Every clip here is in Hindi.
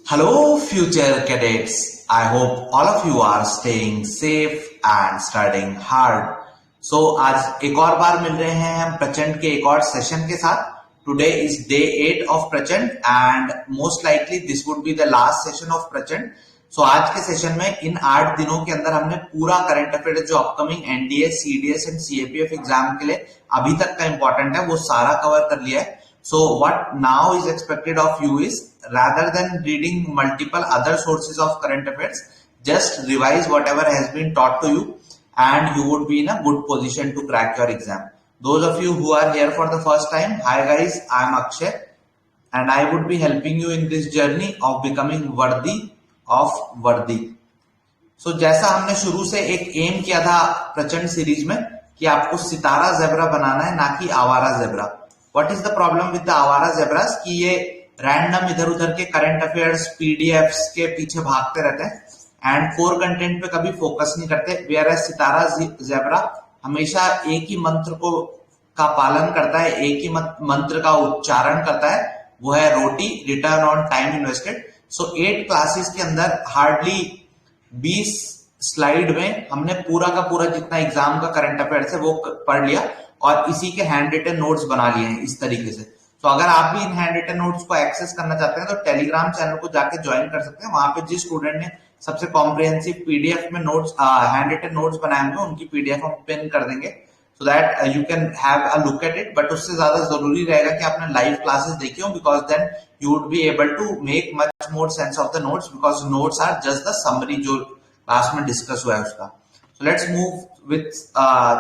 Hello, future cadets. I hope all of you are staying safe and studying hard. So आज एक और बार मिल रहे हैं हम प्रचंड के एक और सेशन के साथ. Today is day 8 of प्रचंड and most likely this would be the last session of प्रचंड. So आज के सेशन में इन 8 दिनों के अंदर हमने पूरा करंट अफेयर जो upcoming NDA, CDS and CAPF exam के लिए अभी तक का इंपॉर्टेंट है वो सारा कवर कर लिया है. So what now is expected of you is, rather than reading multiple other sources of current affairs, just revise whatever has been taught to you and you would be in a good position to crack your exam. Those of you who are here for the first time, hi guys, I am Akshay and I would be helping you in this journey of becoming worthy of worthy. So जैसा हमने शुरू से एक एम किया था प्रचंड सीरीज में कि आपको सितारा ज़ेब्रा बनाना है, ना कि आवारा zebra. What is the problem with the आवारा ज़ेब्रास कि ये रैंडम इधर उधर के करंट अफेयर्स पीडीएफ्स के पीछे भागते रहते हैं एंड कोर कंटेंट पे कभी फोकस नहीं करते. वेयर सितारा ज़ेब्रा हमेशा एक ही मंत्र को का पालन करता है, एक ही मंत्र का उच्चारण करता है, वो है रोटी, return on time invested. So 8 classes के अंदर हार्डली 20 स्लाइड में हमने पूरा का पूरा जितना एग्जाम का करंट अफेयर्स है वो पढ़ लिया और इसी के हैंड रिटन नोट्स बना लिए हैं इस तरीके से. तो अगर आप भी इन हैंड रिटन नोट्स को एक्सेस करना चाहते हैं तो टेलीग्राम चैनल को जाके ज्वाइन कर सकते हैं. वहां पे जिस स्टूडेंट ने सबसे कॉम्प्रिहेंसिव पीडीएफ में नोट्स हैंड रिटन नोट्स बनाए होंगे उनकी पीडीएफ हम पिन कर देंगे so that you can have a look at it. But उससे ज्यादा जरूरी रहेगा कि आपने लाइव क्लासेस देखी हो, because then you would be able to make much more sense of the notes, because notes are just the summary जो क्लास में डिस्कस हुआ है उसका. So let's move with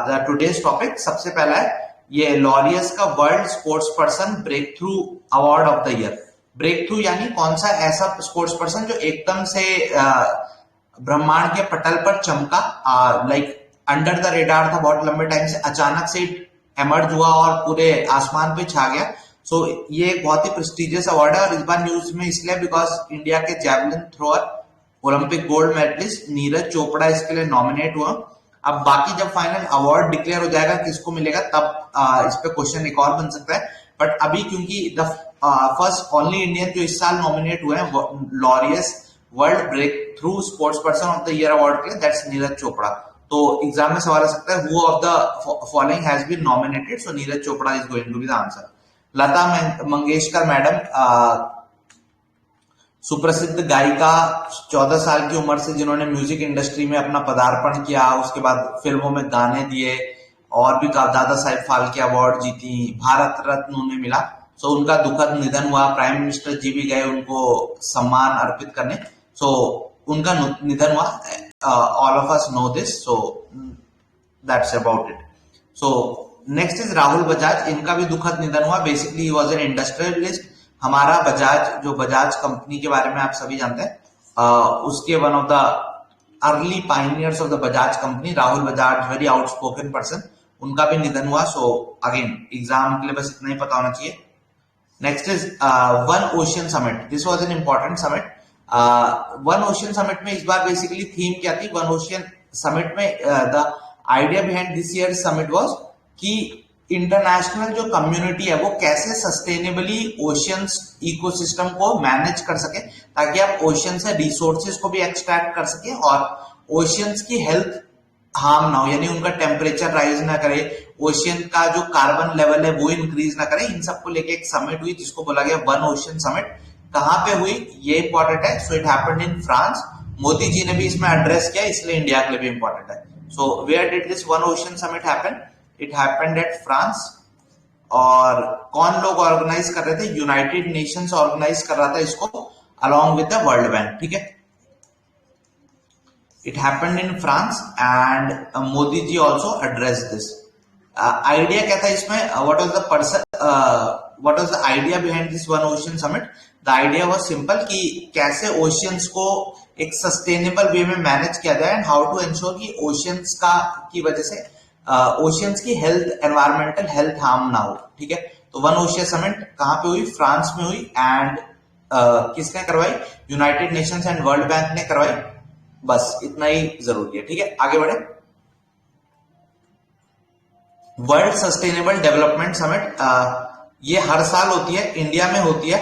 the today's topic. सबसे पहला है ये लॉरियस का world sports person breakthrough award of the year. Breakthrough यानी कौन सा ऐसा स्पोर्ट्स पर्सन जो एकदम से ब्रह्मांड के पटल पर चमका, लाइक अंडर द रेडार था बहुत लंबे टाइम से, अचानक से एमर्ज हुआ और पूरे आसमान पे छा गया. सो ये एक बहुत ही प्रेस्टिजियस अवार्ड है और इस बार न्यूज में इसलिए बिकॉज इंडिया के javelin thrower Olympic gold medallist Neeraj Chopra इसके लिए नॉमिनेट हुआ. अब बाकी जब फाइनल अवार्ड डिक्लेयर हो जाएगा किसको मिलेगा तब इस पे क्वेश्चन एक और बन सकता है. बट अभी क्योंकि द फर्स्ट ओनली इंडियन जो इस साल नॉमिनेट हुए हैं Laureus world breakthrough sports person of the year award के लिए, दैट्स नीरज चोपड़ा. तो एग्जाम में सवाल आ सकता है who of the following has been nominated, so Neeraj Chopra is going to be the answer. Lata Mangeshkar madam, सुप्रसिद्ध गायिका, 14 साल की उम्र से जिन्होंने म्यूजिक इंडस्ट्री में अपना पदार्पण किया, उसके बाद फिल्मों में गाने दिए और भी दादा साहेब फाल्के अवार्ड जीती, भारत रत्न उन्हें मिला. सो उनका दुखद निधन हुआ. प्राइम मिनिस्टर जी भी गए उनको सम्मान अर्पित करने. सो उनका निधन हुआ. All of us know this, so that's about it. So next is Rahul Bajaj. इनका भी दुखद निधन हुआ. Basically he was an industrialist. हमारा बजाज जो बजाज कंपनी के बारे में आप सभी जानते हैं, उसके one of the early Pioneers of the Bajaj company Rahul Bajaj, very outspoken person, उनका भी निधन हुआ. सो अगेन एग्जाम के लिए बस इतना ही पता होना चाहिए. Next is one ocean summit. This was an important summit. One ocean summit में इस बार बेसिकली थीम क्या थी? वन ओशियन समिट में the idea behind this year summit was कि इंटरनेशनल जो कम्युनिटी है वो कैसे सस्टेनेबली ओशियंस इकोसिस्टम को मैनेज कर सके ताकि आप ओशियन से रिसोर्सेज को भी एक्सट्रैक्ट कर सके और ओशियंस की हेल्थ हार्म ना हो, यानी उनका टेम्परेचर राइज ना करे, ओशियन का जो कार्बन लेवल है वो इंक्रीज ना करे. इन सबको लेके एक समिट हुई जिसको बोला गया वन ओशियन समिट. कहां पे हुई ये इंपॉर्टेंट है. So it happened in France. Modi ji ने भी इसमें एड्रेस किया, इसलिए इंडिया के लिए भी इंपॉर्टेंट है. So where did this one ocean summit happen? It happened at France. और कौन लोग ऑर्गेनाइज कर रहे थे? यूनाइटेड नेशंस ऑर्गेनाइज कर रहा था इसको along with the world bank. ठीक है, it happened in France and Modi ji also address this. Idea क्या था इसमें? What was the idea behind this one ocean summit? The idea was simple कि कैसे ओशियंस को एक सस्टेनेबल वे में मैनेज किया जाए एंड हाउ टू एंश्योर कि ओशियंस का की वजह से ओशियंस की हेल्थ, एनवायरमेंटल हेल्थ हार्म ना हो. ठीक है, तो वन ओशियन समिट कहां पे हुई? फ्रांस में हुई. एंड किसने करवाई? United Nations and world bank ने करवाई. बस इतना ही जरूरी है. ठीक है, आगे बढ़े. वर्ल्ड सस्टेनेबल डेवलपमेंट समिट ये हर साल होती है, इंडिया में होती है.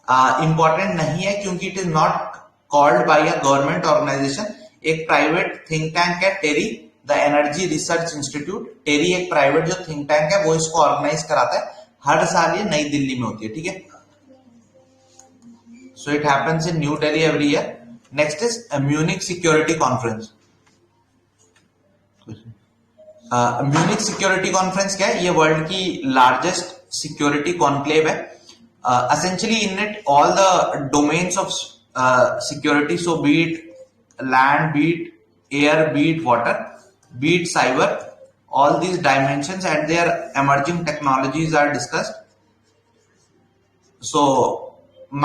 इंपॉर्टेंट नहीं है क्योंकि it is not called by a government organisation. एक प्राइवेट थिंक टैंक है TERI, the energy research institute. TERI एक प्राइवेट जो थिंक टैंक है वो इसको ऑर्गेनाइज कराता है, हर साल ये नई दिल्ली में होती है, ठीक है। So it happens in new Delhi every year. Next is Munich security conference. Munich security conference क्या है? ये वर्ल्ड की लार्जेस्ट सिक्योरिटी कॉन्क्लेव है। Essentially in it all the domains of security, so be it land, be it air, be it water, be it cyber, all these dimensions and their emerging technologies are discussed. So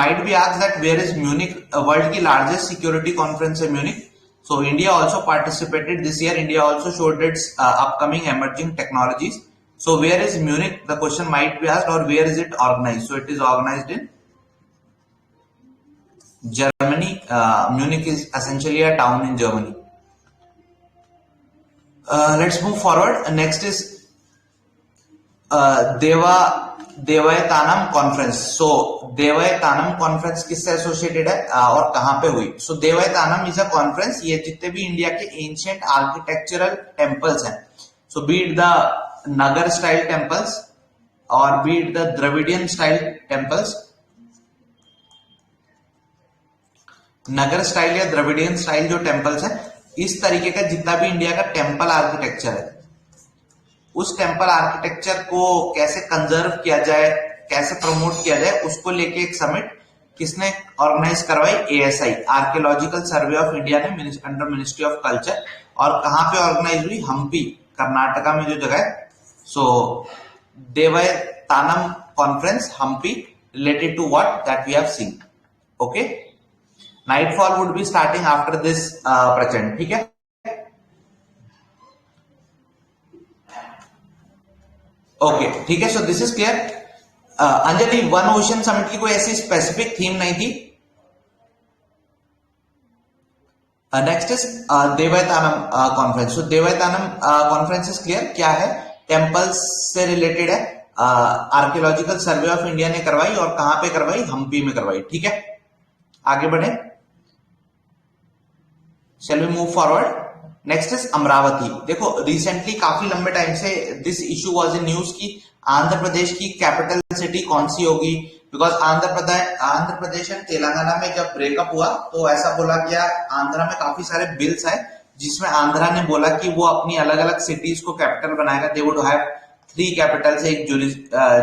might be asked that where is Munich? World की largest security conference है Munich. So India also participated this year. India also showed its upcoming emerging technologies. So where is Munich? The question might be asked, or where is it organized? So it is organized in Germany. Munich is essentially a town in Germany. Let's move forward. Next is Devayatanam conference. So Devayatanam conference किससे एसोसिएटेड है और कहां पे हुई? सो देवयतानम इज अ कॉन्फ्रेंस, ये जितने भी इंडिया के एंशिएंट आर्किटेक्चरल टेम्पल्स हैं, so be it the Nagar style temples और be it the Dravidian style temples, Nagar style या द्रविडियन स्टाइल जो टेम्पल्स है, इस तरीके का जितना भी इंडिया का टेम्पल आर्किटेक्चर है, उस टेम्पल आर्किटेक्चर को कैसे कंजर्व किया जाए, कैसे प्रमोट किया जाए, उसको लेके एक समिट किसने ऑर्गेनाइज करवाई? ASI, archaeological survey of India ने, अंडर मिनिस्ट्री ऑफ कल्चर। और कहां पे ऑर्गेनाइज हुई? हम्पी, कर्नाटका में जो जगह है। So Devayatanam conference Hampi, related to what that we have seen. Okay, nightfall would be starting after this Prachand, ठीक है। ओके, ठीक है। So this is clear. Anjali, one ocean summit की कोई ऐसी स्पेसिफिक थीम नहीं थी। Next is Devayatanam conference. So Devayatanam conference is clear, क्या है? टेम्पल्स से रिलेटेड है, आर्कियोलॉजिकल सर्वे ऑफ इंडिया ने करवाई और कहां पे करवाई? हम्पी में करवाई, ठीक है। आगे बढ़े, shall we move forward. Next is Amaravati. देखो रिसेंटली काफी लंबे टाइम से this issue was in news की आंध्र प्रदेश की कैपिटल सिटी कौन सी होगी, बिकॉज आंध्र प्रदेश एंड तेलंगाना में जब ब्रेकअप हुआ तो ऐसा बोला गया, आंध्रा में काफी सारे बिल्स आए जिसमें आंध्रा ने बोला कि वो अपनी अलग अलग सिटीज को कैपिटल बनाएगा। दे वुड हैव 3 कैपिटल्स, एक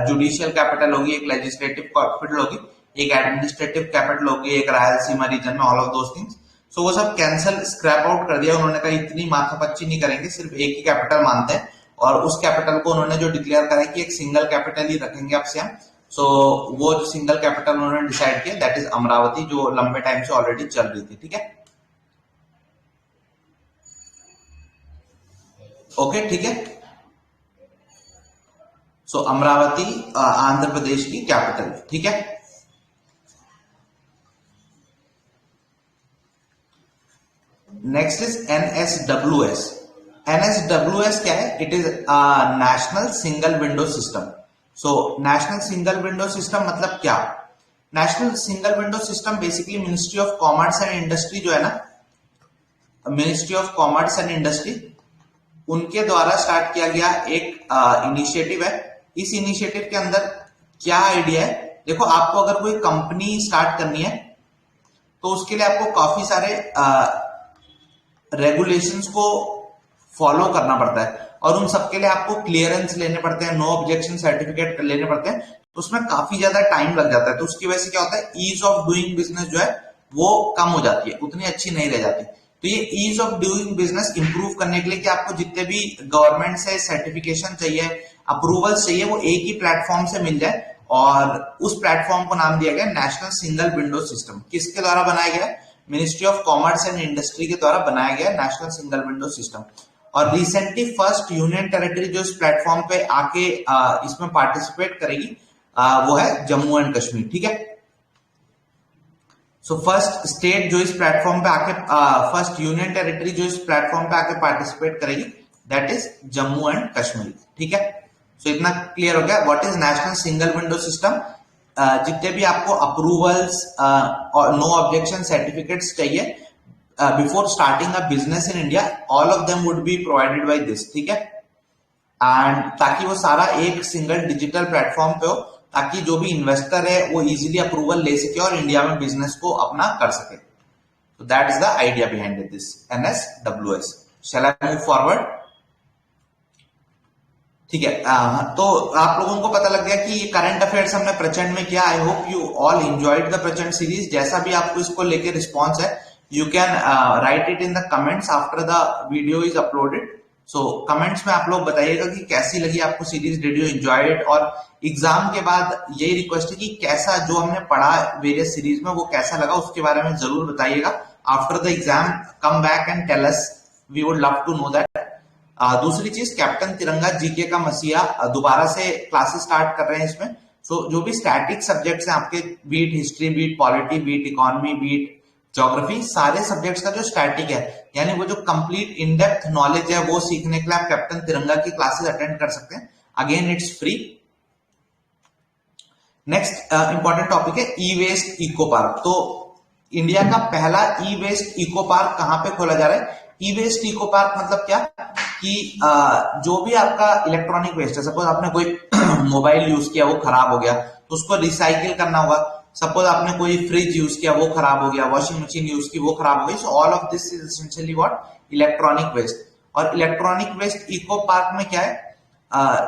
जुडिशियल कैपिटल होगी, एक लेजिस्लेटिव कैपिटल होगी, एक एडमिनिस्ट्रेटिव कैपिटल होगी, एक रायलसीमा रीजन में, ऑल ऑफ दोस थिंग्स। सो वो सब कैंसिल, स्क्रैप आउट कर दिया। उन्होंने कहा इतनी माथापच्ची नहीं करेंगे, सिर्फ एक ही कैपिटल मानते हैं, और उस कैपिटल को उन्होंने जो डिक्लेयर करा कि एक सिंगल कैपिटल ही रखेंगे अब से हम। सो वो जो सिंगल कैपिटल उन्होंने डिसाइड किया दैट इज अमरावती, जो लंबे टाइम से ऑलरेडी चल रही थी, ठीक है। ओके, ठीक है। सो अमरावती आंध्र प्रदेश की कैपिटल, ठीक है। Next is NSWS। NSWS क्या है? It is national single window system. So national single window system मतलब क्या? National single window system basically ministry of commerce and industry जो है ना, ministry of commerce and industry, उनके द्वारा स्टार्ट किया गया एक इनिशिएटिव है। इस इनिशिएटिव के अंदर क्या आइडिया है? देखो, आपको अगर कोई कंपनी स्टार्ट करनी है तो उसके लिए आपको काफी सारे रेगुलेशंस को फॉलो करना पड़ता है और उन सबके लिए आपको क्लियरेंस लेने पड़ते हैं, नो ऑब्जेक्शन सर्टिफिकेट लेने पड़ते हैं, तो उसमें काफी ज्यादा टाइम लग जाता है। तो उसकी वजह से क्या होता है, ईज ऑफ डूइंग बिजनेस जो है वो कम हो जाती है, उतनी अच्छी नहीं रह जाती। तो ये ease of doing business improve करने के लिए कि आपको जितने भी गवर्नमेंट से सर्टिफिकेशन चाहिए, अप्रूवल चाहिए, वो एक ही प्लेटफॉर्म से मिल जाए, और उस प्लेटफॉर्म को नाम दिया गया नेशनल सिंगल विंडो सिस्टम। किसके द्वारा बनाया गया? Ministry of commerce and industry के द्वारा बनाया गया नेशनल सिंगल विंडो सिस्टम। और रिसेंटली फर्स्ट यूनियन टेरिटरी जो इस प्लेटफॉर्म पे आके इसमें पार्टिसिपेट करेगी वो है जम्मू एंड कश्मीर, ठीक है। सो फर्स्ट स्टेट जो इस प्लेटफॉर्म पे आके, फर्स्ट यूनियन टेरिटरी जो इस प्लेटफॉर्म पे आके पार्टिसिपेट करेगी that is Jammu and Kashmir, ठीक है। सो इतना क्लियर हो गया what is national single window system. जितने भी आपको अप्रूवल्स और नो ऑब्जेक्शन सर्टिफिकेट्स चाहिए before starting a business in India, all of them would be provided by this, ठीक है। एंड ताकि वो सारा एक सिंगल डिजिटल प्लेटफॉर्म पे हो, ताकि जो भी इन्वेस्टर है वो इजीली अप्रूवल ले सके और इंडिया में बिजनेस को अपना कर सके। तो that is the idea behind this NSWS। Shall I move forward? ठीक है। तो आप लोगों को पता लग गया कि करंट अफेयर्स हमने प्रचंड में किया। आई hope you all enjoyed the Prachand series. जैसा भी आपको इसको लेके रिस्पॉन्स है, you can write it in the comments after the video is uploaded. So comments में आप लोग बताइएगा कि कैसी लगी आपको series, did you enjoy it. और एग्जाम के बाद यही रिक्वेस्ट है कि कैसा जो हमने पढ़ा वेरियस सीरीज में वो कैसा लगा, उसके बारे में जरूर बताइएगा। After the exam come back and tell us, we would love to know that. दूसरी चीज, कैप्टन तिरंगा जीके का मसीहा दोबारा से क्लासेस स्टार्ट कर रहे हैं इसमें। सो जो भी स्टैटिक सब्जेक्ट्स हैं आपके, be it history, be it polity, be it economy, be it geography, सारे सब्जेक्ट्स का जो स्टैटिक है, यानी वो जो कंप्लीट इन डेप्थ नॉलेज है, वो सीखने के लिए आप कैप्टन तिरंगा की क्लासेस अटेंड कर सकते हैं। Again it's free. Next important topic है ई वेस्ट इको पार्क। तो इंडिया का पहला ई वेस्ट इको पार्क कहां पे खोला जा रहा है? ई वेस्ट इको पार्क मतलब क्या कि जो भी आपका इलेक्ट्रॉनिक वेस्ट है, सपोज आपने कोई मोबाइल यूज किया, वो खराब हो गया, तो उसको रिसाइकिल करना होगा। सपोज आपने कोई फ्रिज यूज किया, वो खराब हो गया, वॉशिंग मशीन यूज की, वो खराब हो गई। So all of this is essentially what? Electronic waste. और इलेक्ट्रॉनिक वेस्ट इको पार्क में क्या है,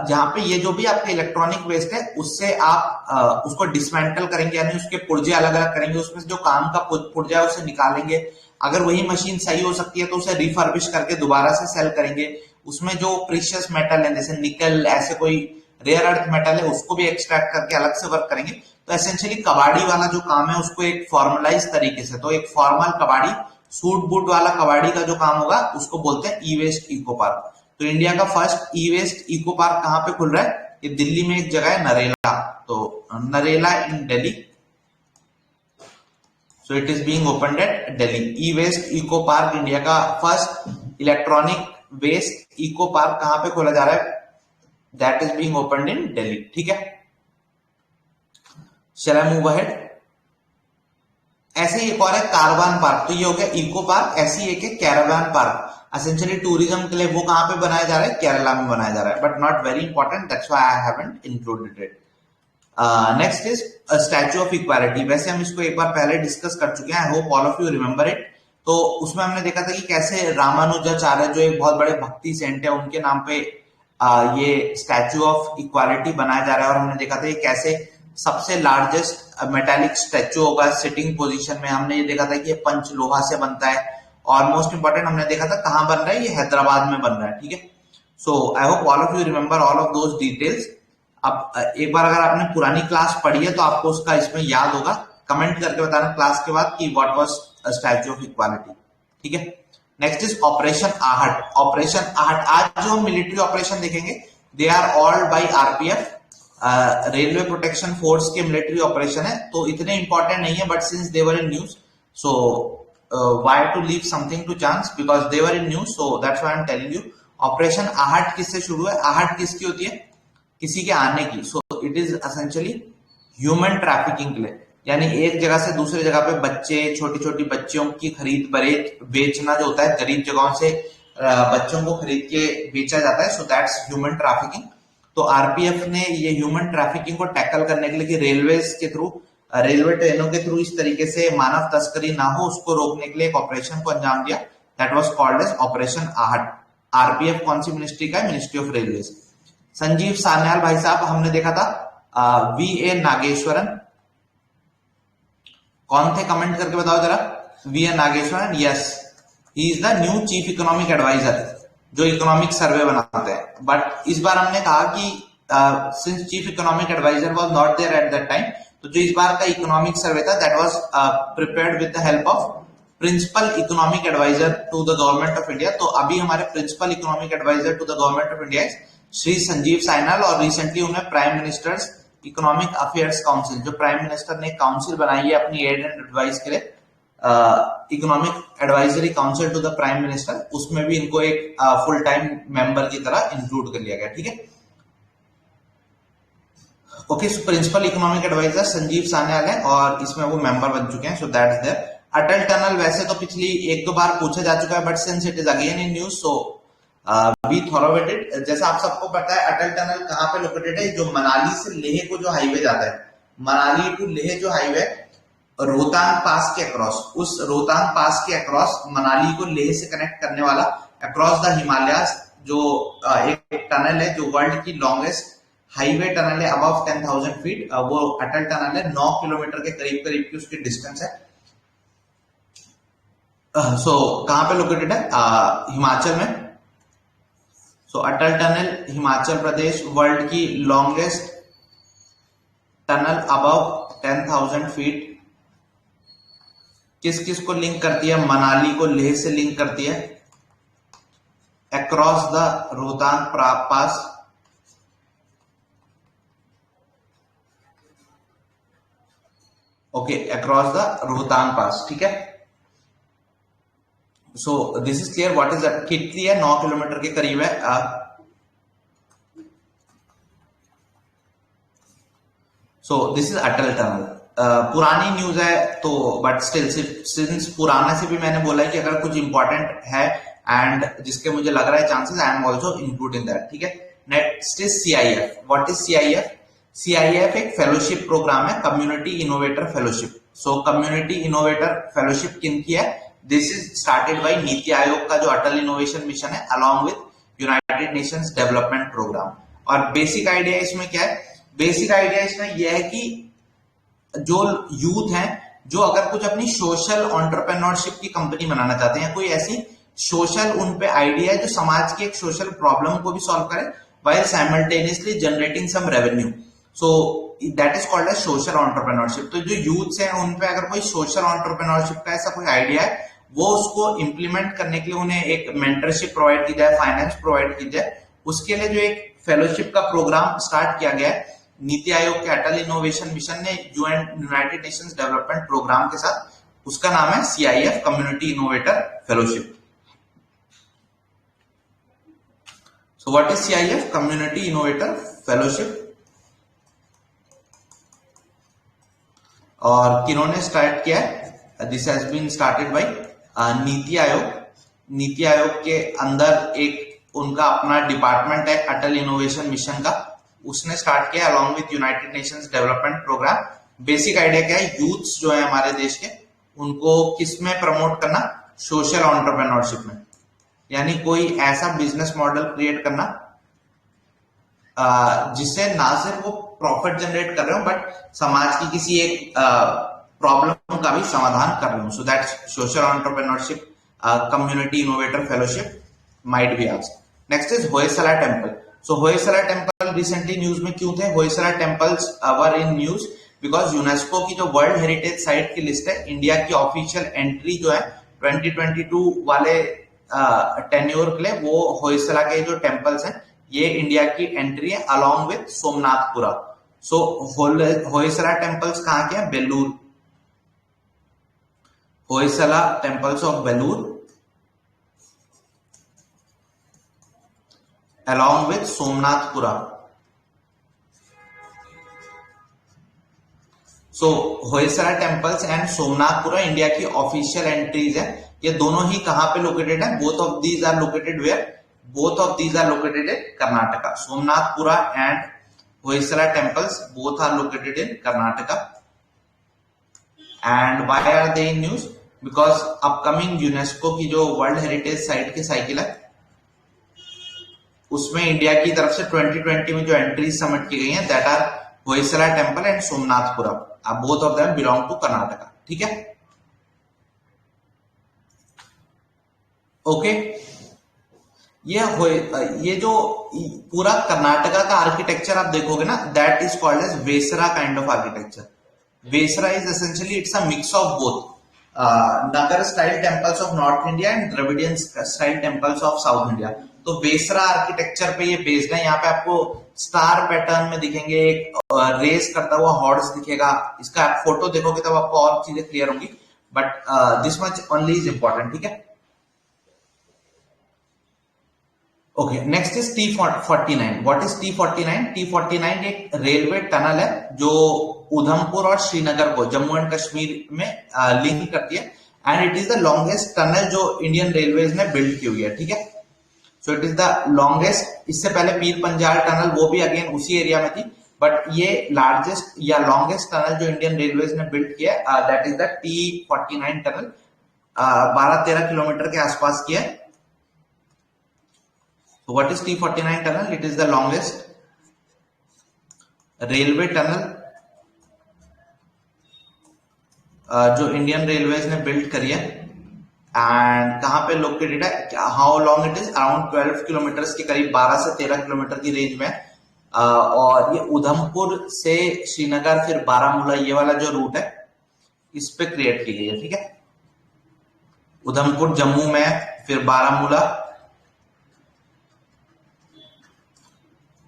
जहां पे ये जो भी आपके इलेक्ट्रॉनिक वेस्ट है, उससे आप उसको डिसमेंटल करेंगे, यानी उसके पुर्जे अलग अलग करेंगे, उसमें जो काम का पुर्जा है उसे निकालेंगे। अगर वही मशीन सही हो सकती है तो उसे रिफर्बिश करके दोबारा से सेल करेंगे। उसमें जो प्रीशियस मेटल है, जैसे निकल, ऐसे कोई रेयर अर्थ मेटल है, उसको भी एक्सट्रैक्ट करके अलग से वर्क करेंगे। तो एसेंशियली कबाड़ी वाला जो काम है उसको एक फॉर्मलाइज तरीके से, तो एक फॉर्मल कबाड़ी, सूट बूट वाला कबाड़ी का जो काम होगा उसको बोलते हैं ई वेस्ट इको पार्क। तो इंडिया का फर्स्ट ई वेस्ट इको पार्क कहां पे खुल रहा है? ये दिल्ली में एक जगह है, नरेला। तो नरेला इन Delhi. So it is being opened at Delhi. E-Waste Eco Park, India का first electronic waste eco park कहां पे खोला जा रहा है? That is being opened in Delhi. ठीक है। Shall I move ahead? ऐसे ही एक और है कारवान पार्क। तो ये हो गया इको पार्क। ऐसी एक है कैरावान पार्क। एसेंशियली टूरिज्म के लिए वो कहां पे बनाया जा रहा है? केरला में बनाया जा रहा है, but not very important, that's why I haven't included it. Next is statue of equality. वैसे हम इसको एक बार पहले डिस्कस कर चुके हैं, आई hope all of you remember it. तो उसमें हमने देखा था कि कैसे रामानुजाचार्य, जो एक बहुत बड़े भक्ति सेंट है, उनके नाम पे ये स्टैच्यू ऑफ इक्वालिटी बनाया जा रहा है। और हमने देखा था कि कैसे सबसे लार्जेस्ट मेटालिक स्टैच्यू होगा सिटिंग पोजीशन में। हमने ये देखा था कि ये पंच लोहा से बनता है। और मोस्ट इंपॉर्टेंट हमने देखा था कहां बन रहा है, ये हैदराबाद में बन रहा है, ठीक है। So I hope all of you remember all of those details. अब एक बार अगर आपने पुरानी क्लास पढ़ी है तो आपको उसका इसमें याद होगा। कमेंट करके बताना क्लास के बाद कि what was statue of equality, ठीक है। Next is operation Aahat. Operation Aahat, आज जो मिलिट्री ऑपरेशन देखेंगे, they are all by RPF, railway protection force के मिलिट्री ऑपरेशन है। तो इतने इंपॉर्टेंट नहीं है, but since they were in news, so why to leave something to chance, because they were in news, so that's why I am telling you. Operation Aahat किससे शुरू है? आहट किसकी होती है? किसी के आने की। सो it is essentially human trafficking के लिए, यानी एक जगह से दूसरी जगह पे बच्चे, छोटी छोटी बच्चियों की खरीद बेचना जो होता है, गरीब जगहों से बच्चों को खरीद के बेचा जाता है। So that's human trafficking. तो आरपीएफ ने ये ह्यूमन ट्रैफिकिंग को टैकल करने के लिए, कि रेलवेज के थ्रू, रेलवे ट्रेनों के थ्रू इस तरीके से मानव तस्करी ना हो, उसको रोकने के लिए एक ऑपरेशन को अंजाम दिया। That was called as operation Aahat. RPF कौन सी मिनिस्ट्री का है? Ministry of railways. Sanjeev Sanyal भाई साहब, हमने देखा था वीए नागेश्वरन। कौन थे? कमेंट करके बताओ जरा। V A Nageswaran, yes, he is the new chief economic adviser, जो इकोनॉमिक सर्वे बनाते हैं। बट इस बार हमने कहा कि since chief economic adviser was not there at that time, तो जो इस बार का इकोनॉमिक सर्वे था, that was prepared with the help of principal economic adviser to the government of India. तो अभी हमारे principal economic adviser to the government of India Shri Sanjeev Sanyal, और रिसेंटली उन्हें prime ministers economic affairs council, जो प्राइम मिनिस्टर ने काउंसिल बनाई है अपनी एड एंड एडवाइस के लिए, economic advisory council to the prime minister, उसमें भी इनको एक फुल टाइम मेंबर की तरह इंक्लूड कर लिया गया, ठीक है। Okay, so principal economic adviser Sanjeev Sanyal है और इसमें वो मेंबर बन चुके हैं, so that's there. Atal tunnel वैसे तो पिछली एक दो बार पूछा जा चुका है, but since it is again in news, so be thorough with it. जैसा आप सबको पता है, अटल टनल कहाँ पे लोकेटेड है? जो मनाली से लेह को जो हाईवे जाता है, मनाली टू लेह जो हाईवे, रोहतांग पास के अक्रॉस, उस रोहतांग पास के अक्रॉस मनाली को लेह से कनेक्ट करने वाला अक्रॉस द हिमालयाज जो एक टनल है, जो वर्ल्ड की लॉन्गेस्ट हाईवे टनल है, अबव 10,000 फीट, वो अटल टनल है। 9 किलोमीटर के करीब करीब की उसकी डिस्टेंस है। सो कहां पे लोकेटेड है? हिमाचल में। सो अटल टनल हिमाचल प्रदेश, वर्ल्ड की लॉन्गेस्ट टनल अबव 10,000 फीट। किस किस को लिंक करती है? मनाली को लेह से लिंक करती है, across the Rohtang pass. Okay, across the Rohtang pass, ठीक है। So this is clear. What is कितनी है? 9 किलोमीटर के करीब है। So this is Atal tunnel. पुरानी न्यूज है तो, बट स्टिल सिंस पुराना से भी मैंने बोला है कि अगर कुछ इंपॉर्टेंट है एंड जिसके मुझे लग रहा है chances, I am also including that, ठीक है। Next is CIF. What is CIF? CIF एक फेलोशिप प्रोग्राम है, कम्युनिटी इनोवेटर फेलोशिप। सो कम्युनिटी इनोवेटर फेलोशिप किनकी है? This is started by NITI Aayog का जो अटल इनोवेशन मिशन है, along with united nations development programme. और बेसिक आइडिया इसमें क्या है? बेसिक आइडिया इसमें यह है कि जो यूथ हैं, जो अगर कुछ अपनी सोशल एंटरप्रेन्योरशिप की कंपनी बनाना चाहते हैं, कोई ऐसी सोशल उन पे आइडिया है जो समाज की एक सोशल प्रॉब्लम को भी सॉल्व करे, while simultaneously generating some revenue, so that is called as social entrepreneurship। तो जो यूथ्स हैं उन पे अगर कोई सोशल एंटरप्रेन्योरशिप का ऐसा कोई आइडिया है, वो उसको इंप्लीमेंट करने के लिए उन्हें एक मेंटरशिप प्रोवाइड की जाए, फाइनेंस प्रोवाइड की जाए। उसके लिए जो एक फेलोशिप का प्रोग्राम स्टार्ट किया गया है नीति आयोग के अटल इनोवेशन मिशन ने यूनाइटेड नेशंस डेवलपमेंट प्रोग्राम के साथ, उसका नाम है CIF, community innovator fellowship. So what is CIF? Community Innovator Fellowship। और किन्होंने स्टार्ट किया है? This has been started by NITI Aayog. NITI Aayog के अंदर एक उनका अपना डिपार्टमेंट है अटल इनोवेशन मिशन का, उसने स्टार्ट किया along with united nations development programme. Basic idea क्या है? यूथ्स जो है हमारे देश के, उनको किस में प्रमोट करना? सोशल एंटरप्रेन्योरशिप में। यानी कोई ऐसा बिजनेस मॉडल क्रिएट करना जिससे ना सिर्फ वो प्रॉफिट जनरेट कर रहे हो, बट समाज की किसी एक प्रॉब्लम का भी समाधान कर रहे हो। So that's social entrepreneurship community innovator fellowship might be asked. Next is Hoysala temple. So Hoysala temple recently news में क्यों थे? Hoysala temples were in news because UNESCO की जो वर्ल्ड हेरिटेज साइट की लिस्ट है, इंडिया की ऑफिशियल एंट्री जो है 2022 वाले टेन्योर के लिए, वो होयसला के जो टेम्पल्स हैं, ये इंडिया की एंट्री है along with Somanathapura. So Hoysala temples कहां के हैं? Belur. Hoysala temples of Belur along with Somanathapura. So Hoysala temples and Somanathapura India की ऑफिशियल एंट्रीज है। ये दोनों ही कहां पे लोकेटेड है? Both of these are located where? Both of these are located in Karnataka. Somanathapura and Hoysala temples both are located in Karnataka. And why are they in news? Because upcoming UNESCO की जो वर्ल्ड हेरिटेज साइट की साइकिल है, उसमें इंडिया की तरफ से 2020 में जो एंट्रीज सबमिट की गई हैं, that are Hoysala temple and Somanathapura. Both of them belong to Karnataka, ठीक है। ओके, ये जो पूरा कर्नाटका का आर्किटेक्चर आप देखोगे ना, that is called as Vesara kind of architecture. Vesara is essentially it's a mix of both Nagar style temples of north India and Dravidian style temples of south India. तो वेसरा आर्किटेक्चर पे ये बेस्ड है। यहाँ पे आपको स्टार पैटर्न में दिखेंगे, एक रेस करता हुआ हॉर्स दिखेगा। इसका आप फोटो देखोगे तब आपको और चीजें क्लियर होंगी, but this much only is important, ठीक है। Okay, next is T49। What is T49? T49 एक रेलवे टनल है जो उधमपुर और श्रीनगर को जम्मू एंड कश्मीर में लिंक करती है, and it is the longest tunnel जो इंडियन रेलवेज ने बिल्ड की हुई है, ठीक है। So it is the longest. इससे पहले पीर पंजाल टनल, वो भी अगेन उसी एरिया में थी, बट ये लार्जेस्ट या लॉन्गेस्ट टनल जो इंडियन रेलवेज ने बिल्ड किया है, that is the T49 tunnel. 12-13 kilometre के आसपास की है। So what is T49 tunnel? It is the longest railway tunnel जो इंडियन रेलवेज ने बिल्ड करी है, एंड कहां पे लोकेटेड है, how long it is, around 12 kilometre के करीब, 12 से 13 किलोमीटर की रेंज में। और ये उधमपुर से श्रीनगर फिर बारामूला, ये वाला जो रूट है इस पे क्रिएट की गई है, ठीक है। उधमपुर जम्मू में, फिर बारामूला।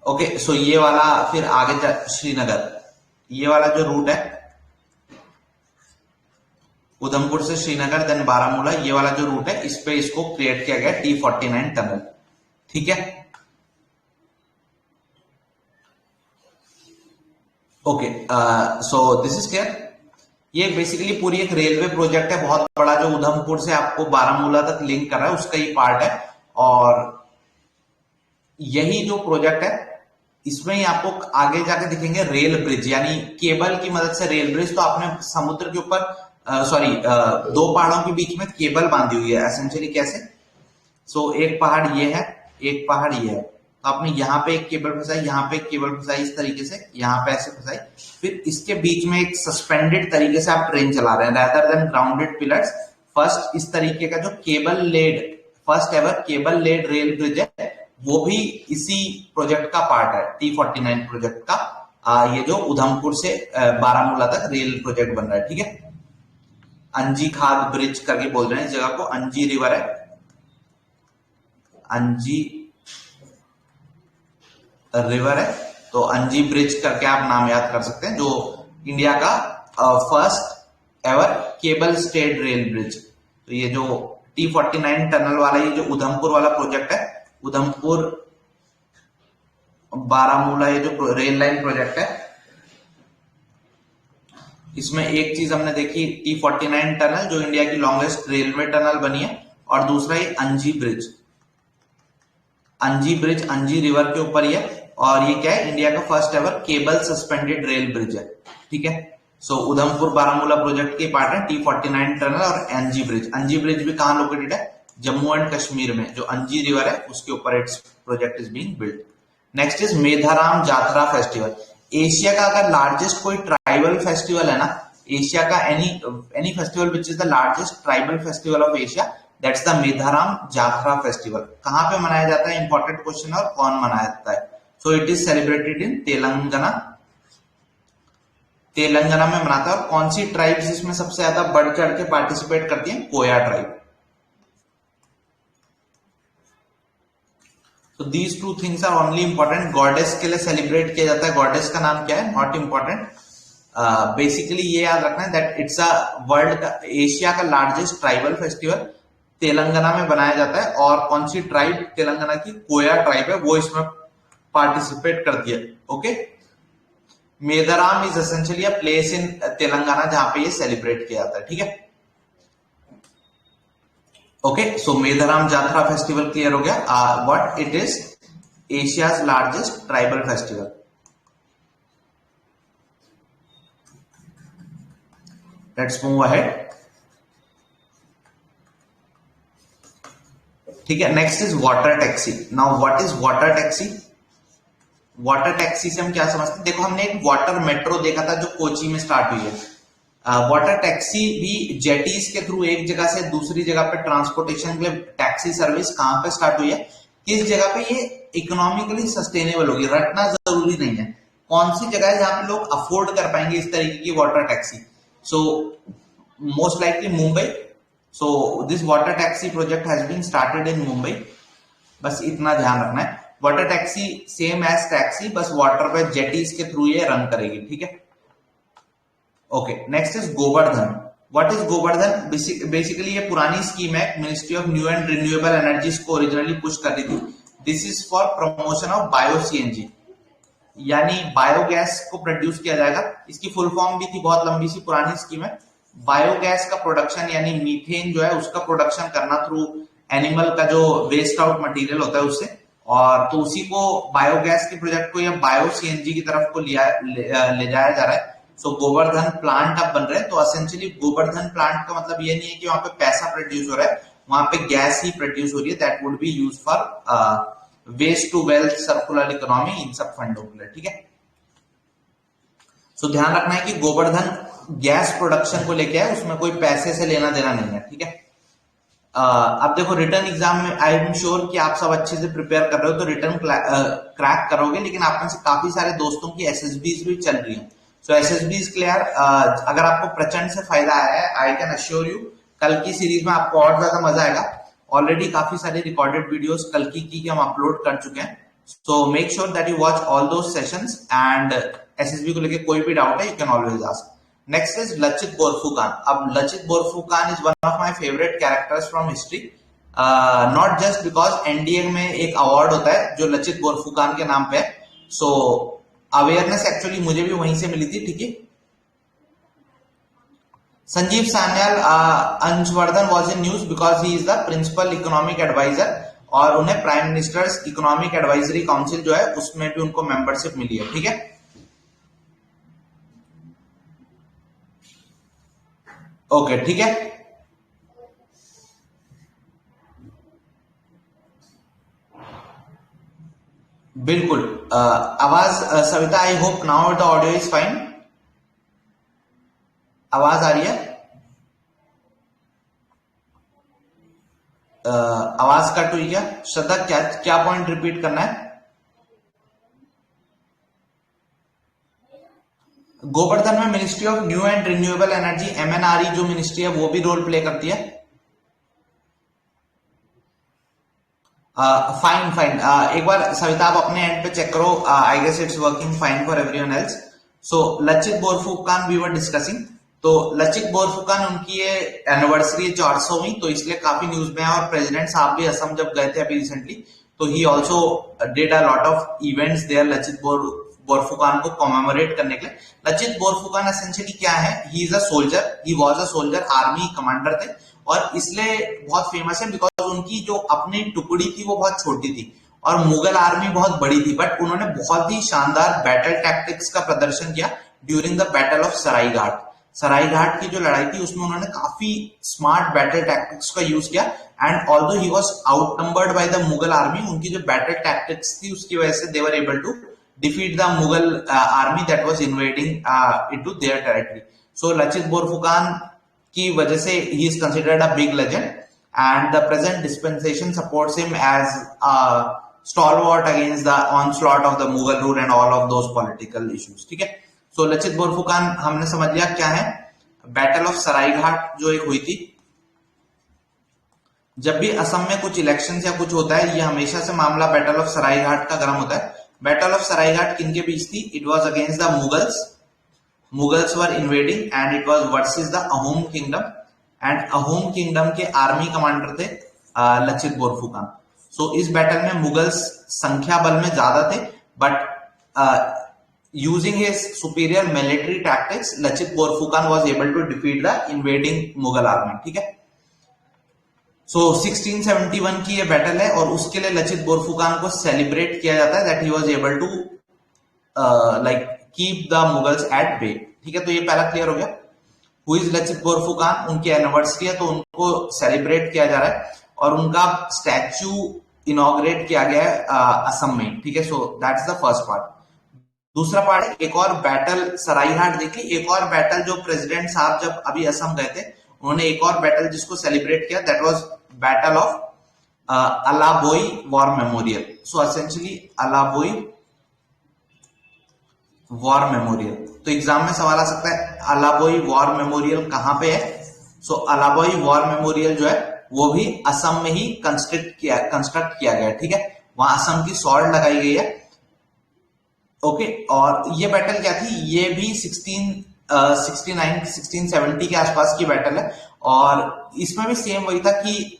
ओके, सो ये वाला फिर आगे श्रीनगर, ये वाला जो रूट है उधमपुर से श्रीनगर देन बारामूला, ये वाला जो रूट है इस पे इसको क्रिएट किया गया T49 टनल, ठीक है। Okay, so this is clear. ये बेसिकली पूरी एक रेलवे प्रोजेक्ट है बहुत बड़ा, जो उधमपुर से आपको बारामूला तक लिंक कर रहा है, उसका ही पार्ट है। और यही जो प्रोजेक्ट है इसमें ही आपको आगे जाके दिखेंगे रेल ब्रिज, यानी केबल की मदद से रेल ब्रिज। तो आपने समुद्र के ऊपर दो पहाड़ों के बीच में केबल बांधी हुई है एसेंशियली। कैसे? सो एक पहाड़ ये है, एक पहाड़ ये है, तो आपने यहाँ पे एक केबल फंसाई, यहाँ पे एक केबल फंसाई, इस तरीके से यहाँ पे ऐसे फंसाई, फिर इसके बीच में एक सस्पेंडेड तरीके से आप ट्रेन चला रहे हैं rather than grounded pillars. First इस तरीके का जो cable laid, first ever cable laid rail bridge है, वो भी इसी प्रोजेक्ट का पार्ट है, T49 प्रोजेक्ट का। ये जो उधमपुर से बारामूला तक रेल प्रोजेक्ट बन रहा है, ठीक है। अंजी खाद ब्रिज करके बोल रहे हैं इस जगह को, अंजी रिवर है, अंजी रिवर है, तो अंजी ब्रिज करके आप नाम याद कर सकते हैं, जो इंडिया का first ever cable stayed rail bridge. तो ये जो T49 टनल वाला, ये जो उधमपुर वाला प्रोजेक्ट है, उधमपुर बारामूला, ये जो रेल लाइन प्रोजेक्ट है, इसमें एक चीज हमने देखी, T49 टनल जो इंडिया की लॉन्गेस्ट रेलवे टनल बनी है, और दूसरा ये अंजी ब्रिज। अंजी ब्रिज अंजी रिवर के ऊपर ही है, और ये क्या है, इंडिया का first ever cable suspended rail bridge है, ठीक है। सो उधमपुर बारामूला प्रोजेक्ट के पार्ट है T49 टनल और अंजी ब्रिज। अंजी ब्रिज भी कहां लोकेटेड है? जम्मू एंड कश्मीर में, जो अंजी रिवर है उसके ऊपर it's project is being build. Next is Medaram Jatra festival. Asia का अगर लार्जेस्ट कोई ट्राइबल फेस्टिवल है ना, एशिया का any festival which is the largest tribal festival of Asia, that's the Medaram Jatra festival. कहां पे मनाया जाता है? इंपॉर्टेंट क्वेश्चन, और कौन मनाया जाता है? सो इट इज सेलिब्रेटेड इन तेलंगाना। तेलंगाना में मनाता है। और कौन सी ट्राइब्स इसमें सबसे ज्यादा बढ़ चढ़ के पार्टिसिपेट करती है? कोया ट्राइब। तो these two things are only important. Goddess के लिए सेलिब्रेट किया जाता है, गॉडेस का नाम क्या है? Not important. बेसिकली ये याद रखना है that it's a world Asia का लार्जेस्ट ट्राइबल फेस्टिवल तेलंगाना में बनाया जाता है। और कौन सी ट्राइब? तेलंगाना की कोया ट्राइब है, वो इसमें पार्टिसिपेट करती है। Okay, Medaram is essentially a place in Telangana जहां पे ये सेलिब्रेट किया जाता है, ठीक है। ओके, सो मेधाराम जात्रा फेस्टिवल क्लियर हो गया। What it is? Asia's largest tribal festival. Let's move ahead, ठीक है। Next is water taxi. Now what is water taxi? Water taxi से हम क्या समझते हैं? देखो, हमने एक वाटर मेट्रो देखा था जो कोची में स्टार्ट हुई है। वाटर टैक्सी भी जेटीज के थ्रू एक जगह से दूसरी जगह पे ट्रांसपोर्टेशन के लिए टैक्सी सर्विस कहां पे स्टार्ट हुई है? किस जगह पे ये इकोनॉमिकली सस्टेनेबल होगी? रटना जरूरी नहीं है, कौन सी जगह है जहां पे लोग अफोर्ड कर पाएंगे इस तरीके की water taxi. So most likely Mumbai. So this water taxi project has been started in Mumbai. बस इतना ध्यान रखना है। Water taxi same as taxi, बस वाटर पे जेटीज के थ्रू ये रन करेगी, ठीक है। Okay, next is Gobardhan. What is Gobardhan? Basically ये पुरानी स्कीम है, ministry of new and renewable energies को ओरिजिनली पुश कर रही थी, this is for promotion of bio CNG, यानी बायोगैस को प्रोड्यूस किया जाएगा। इसकी फुल फॉर्म भी थी, बहुत लंबी सी पुरानी स्कीम है। बायोगैस का प्रोडक्शन यानी मीथेन जो है उसका प्रोडक्शन करना थ्रू एनिमल का जो वेस्ट आउट मटेरियल होता है उससे, और तो उसी को बायोगैस के प्रोजेक्ट को या बायो सीएनजी की तरफ को ले जाया जा रहा है। सो गोवर्धन प्लांट अब बन रहे हैं। तो असेंशियली गोवर्धन प्लांट का मतलब ये नहीं है कि वहां पे पैसा प्रोड्यूस हो रहा है, वहां पे गैस ही प्रोड्यूस हो रही है। That would be use for waste to wealth circular economy, इन सब फंडों के लिए, ठीक है। सो ध्यान रखना है कि गोवर्धन गैस प्रोडक्शन को लेके है, उसमें कोई पैसे से लेना देना नहीं है, ठीक है। अब देखो रिटर्न एग्जाम में आई एम श्योर कि आप सब अच्छे से प्रिपेयर कर रहे हो, तो रिटर्न क्रैक करोगे, लेकिन आप में से काफी सारे दोस्तों की एसएसबीज भी चल रही है। सो एसएसबीज क्लियर, अगर आपको प्रचंड से फायदा आया है, आई कैन अश्योर यू कल की सीरीज में आपको और ज्यादा मजा आएगा। ऑलरेडी काफी सारी रिकॉर्डेड वीडियोस कल की हम अपलोड कर चुके हैं। So make sure that you watch all those sessions, and SSB को लेके कोई भी डाउट है you can always ask. Next is Lachit Borphukan. अब Lachit Borphukan is one of my favorite characters from history. Not just because NDA में एक अवार्ड होता है जो लचित बोरफुकान के नाम पे है। So अवेयरनेस एक्चुअली मुझे भी वहीं से मिली थी, ठीक है। Sanjeev Sanyal, Anshvardhan was in news because he is the principal economic adviser, और उन्हें prime ministers economic advisory council जो है उसमें भी उनको मेंबरशिप मिली है, ठीक है। ओके, ठीक है। बिल्कुल। आवाज Savita, I hope now the audio is fine. आवाज आ रही है? आवाज कट हुई क्या? श्रद्धा, क्या पॉइंट रिपीट करना है? गोवर्धन में ministry of new and renewable energy, MNRE जो मिनिस्ट्री है वो भी रोल प्ले करती है। फाइन फाइन, एक बार सविता आप अपने एंड पे चेक करो। I guess it's working fine for everyone else. So Lachit Borphukan we were discussing. तो लचित बोरफुकान उनकी ये एनिवर्सरी है 400वीं, तो इसलिए काफी न्यूज में है। और प्रेसिडेंट साहब भी असम जब गए थे अभी रिसेंटली, तो he also did a lot of events there Lachit Borphukan को कॉमेमोरेट करने के लिए। लचित बोरफुकान एसेंशियली क्या है, he is a soldier, he was a soldier, army commander थे, और इसलिए बहुत फेमस है बिकॉज उनकी जो अपनी टुकड़ी थी वो बहुत छोटी थी और मुगल आर्मी बहुत बड़ी थी, बट उन्होंने बहुत ही शानदार बैटल टैक्टिक्स का प्रदर्शन किया during the battle of Saraighat. Saraighat की जो लड़ाई थी उसमें उन्होंने काफी स्मार्ट बैटल टैक्टिक्स का यूज किया, and although he was outnumbered by the Mughal army, उनकी जो बैटल टैक्टिक्स थी उसकी वजह से they were able to defeat the Mughal army that was invading into their territory. So Lachit Borphukan की वजह से he is considered a big legend, and the present dispensation supports him as a stalwart against the onslaught of the Mughal rule and all of those political issues. ठीक है। So Lachit Borphukan हमने समझ लिया क्या है। बैटल ऑफ सरायघाट जो एक हुई थी, जब भी असम में कुछ इलेक्शन या कुछ होता है, ये हमेशा से मामला बैटल ऑफ सरायघाट का गर्म होता है। बैटल ऑफ सरायघाट किनके बीच थी? It was against the Mughals. Mughals were invading and it was versus the Ahom kingdom, and Ahom kingdom के आर्मी कमांडर थे लचित बोरफुकान। सो इस बैटल में मुगल्स संख्या बल में ज्यादा थे, but using his superior military tactics Lachit Borphukan was able to defeat the invading Mughal army, ठीक है। सो 1671 की ये बैटल है, और उसके लिए लचित बोरफुकान को सेलिब्रेट किया जाता है that he was able to like keep the Mughals at bay, ठीक है। तो ये पहला क्लियर हो गया। हु इज लचित बोरफुकान, उनकी एनिवर्सरी है तो उनको सेलिब्रेट किया जा रहा है, और उनका स्टैच्यू इनॉग्रेट किया गया है असम में, ठीक है। So that's the first part. दूसरा पार्ट है एक और बैटल सरायघाट देखी, एक और बैटल जो प्रेसिडेंट साहब जब अभी असम गए थे उन्होंने एक और बैटल जिसको सेलिब्रेट किया, that was battle of Alaboi war memorial. So essentially Alaboi war memorial, तो एग्जाम में सवाल आ सकता है अलाबोई वॉर मेमोरियल कहां पे है। सो अलाबोई वॉर मेमोरियल जो है वो भी असम में ही कंस्ट्रक्ट किया गया है, ठीक है। वहां असम की सॉल्ट लगाई गई है, ओके। और ये बैटल क्या थी, ये भी 1670 के आसपास की बैटल है, और इसमें भी सेम वही था कि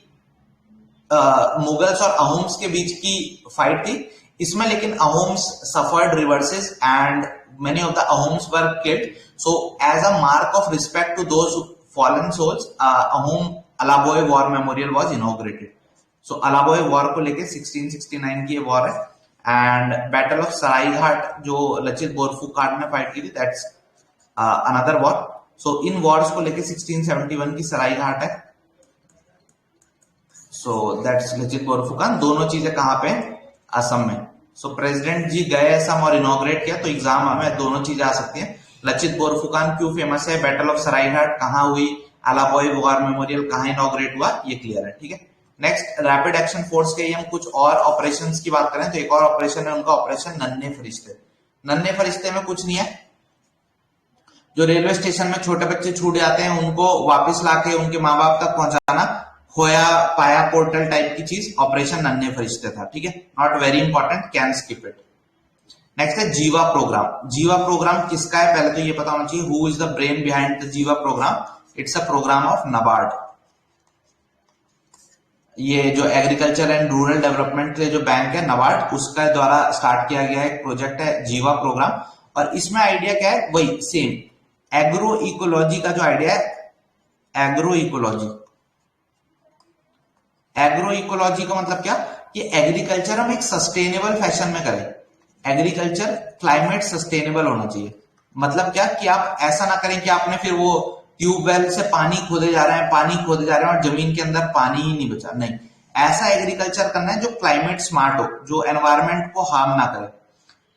मुगल्स और अहोम्स के बीच की फाइट थी इसमें, लेकिन Ahoms suffered reverses and many of the Ahoms were killed. So as a mark of respect to those fallen souls, Ahom Alaboi war memorial was inaugurated. So Alaboi war को लेके 1669 की वॉर है. एंड बैटल ऑफ सरायघाट जो लचित बोरफुकान ने फाइट की थी, that's another war. So in Wars को लेके 1671 की सरायघाट है. So that's Lachit Borphukan. दोनों चीजें कहां पे? असम में. सो प्रेसिडेंट जी गए असम और इनॉग्रेट किया, तो एग्जाम में दोनों चीजें आ सकती हैं. लचित बोरफुकान क्यों फेमस है, बैटल ऑफ सरायघाट कहां हुई, अलाबोय वॉर मेमोरियल कहां इनॉग्रेट हुआ, ये क्लियर है. ठीक है. नेक्स्ट, रैपिड एक्शन फोर्स के हम कुछ और ऑपरेशंस की बात करें तो एक और ऑपरेशन है उनका, ऑपरेशन नन्हे फरिश्ते. नन्हे फरिश्ते में कुछ नहीं है, जो रेलवे स्टेशन में छोटे बच्चे छूट जाते हैं उनको वापस लाके उनके माँ बाप तक पहुंचाना, खोया पाया पोर्टल टाइप की चीज, ऑपरेशन नन्हे फरिश्ते था. ठीक है. Not very important, can skip it. Next है जीवा प्रोग्राम. जीवा प्रोग्राम किसका है पहले तो ये पता होना चाहिए. Who is the brain behind the Jiva programme? It's a programme of NABARD. ये जो एग्रीकल्चर एंड रूरल डेवलपमेंट के लिए जो बैंक है नाबार्ड, उसका द्वारा स्टार्ट किया गया एक प्रोजेक्ट है जीवा प्रोग्राम. और इसमें आइडिया क्या है? वही सेम एग्रो इकोलॉजी का जो आइडिया है. एग्रो इकोलॉजी, एग्रो इकोलॉजी का मतलब क्या कि एग्रीकल्चर हम एक सस्टेनेबल फैशन में करें. एग्रीकल्चर क्लाइमेट सस्टेनेबल होना चाहिए. मतलब क्या कि आप ऐसा ना करें कि आपने फिर वो ट्यूबवेल से पानी खोदे जा रहे हैं, पानी खोदे जा रहे हैं और जमीन के अंदर पानी ही नहीं बचा. नहीं, ऐसा एग्रीकल्चर करना है जो क्लाइमेट स्मार्ट हो, जो एनवायरमेंट को हार्म ना करे.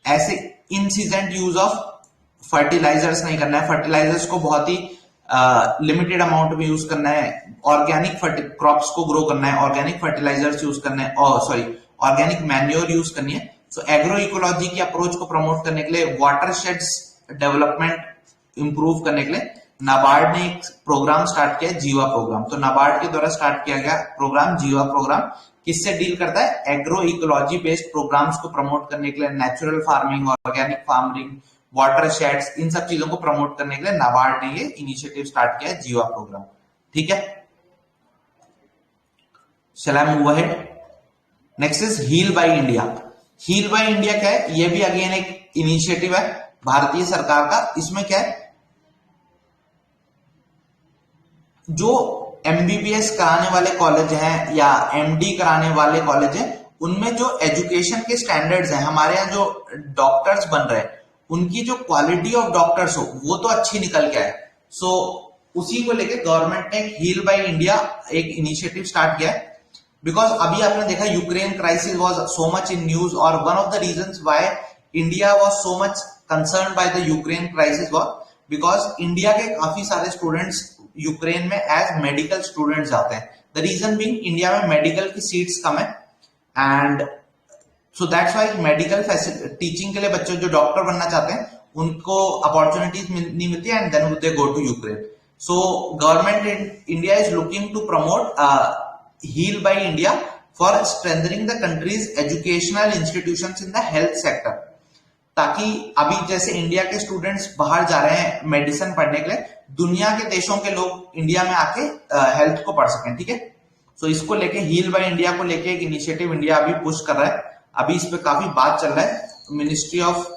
ऐसे इनसीडेंट यूज ऑफ फर्टिलाइजर्स नहीं करना है. फर्टिलाइजर्स को बहुत ही लिमिटेड अमाउंट में यूज करना है. ऑर्गेनिक क्रॉप्स को ग्रो करना है, ऑर्गेनिक फर्टिलाइजर्स यूज करना है, और सॉरी ऑर्गेनिक मैन्योर यूज करनी है. सो एग्रो इकोलॉजी की अप्रोच को प्रमोट करने के लिए, वाटरशेड्स डेवलपमेंट इंप्रूव करने के लिए नाबार्ड ने एक प्रोग्राम स्टार्ट किया, जीवा प्रोग्राम. तो नाबार्ड के द्वारा स्टार्ट किया गया प्रोग्राम जीवा प्रोग्राम किससे डील करता है? एग्रो इकोलॉजी बेस्ड प्रोग्राम्स को प्रमोट करने के लिए, नेचुरल फार्मिंग, ऑर्गेनिक फार्मिंग, वाटरशेड्स, इन सब चीजों को प्रमोट करने के लिए नाबार्ड ने ये इनिशिएटिव स्टार्ट किया है, जीवा प्रोग्राम. ठीक है. Shall I move ahead? Next is heal by India. Heal by India क्या है? ये भी अगेन एक इनिशिएटिव है भारतीय सरकार का. इसमें क्या है, जो एमबीबीएस कराने वाले कॉलेज हैं या एमडी कराने वाले कॉलेज हैं, उनमें जो एजुकेशन के स्टैंडर्ड्स हैं, हमारे यहाँ जो डॉक्टर्स बन रहे हैं उनकी जो क्वालिटी ऑफ डॉक्टर्स हो वो तो अच्छी निकल के आए. सो उसी को लेके गवर्नमेंट ने हील बाय इंडिया एक इनिशिएटिव स्टार्ट किया है. बिकॉज अभी आपने देखा Ukraine crisis was so much in news, और one of the reasons why India was so much concerned by the Ukraine crisis was because India के काफी सारे स्टूडेंट्स यूक्रेन में एज मेडिकल स्टूडेंट्स आते हैं. द रीजन बीइंग इंडिया में मेडिकल की सीट्स कम है, and so that's why medical teaching के लिए बच्चे जो डॉक्टर बनना चाहते हैं उनको अपॉर्चुनिटीज नहीं मिलती, and then they go to Ukraine. So government in India is looking to promote heal by India for strengthening the country's educational institutions in the health sector, ताकि अभी जैसे इंडिया के स्टूडेंट्स बाहर जा रहे हैं मेडिसिन पढ़ने के लिए, दुनिया के देशों के लोग इंडिया में आके हेल्थ को पढ़ सकें. ठीक है. सो इसको लेके हील बाय इंडिया को लेके एक इनिशिएटिव इंडिया अभी पुश कर रहा है. अभी इस पे काफी बात चल रहा है. Ministry of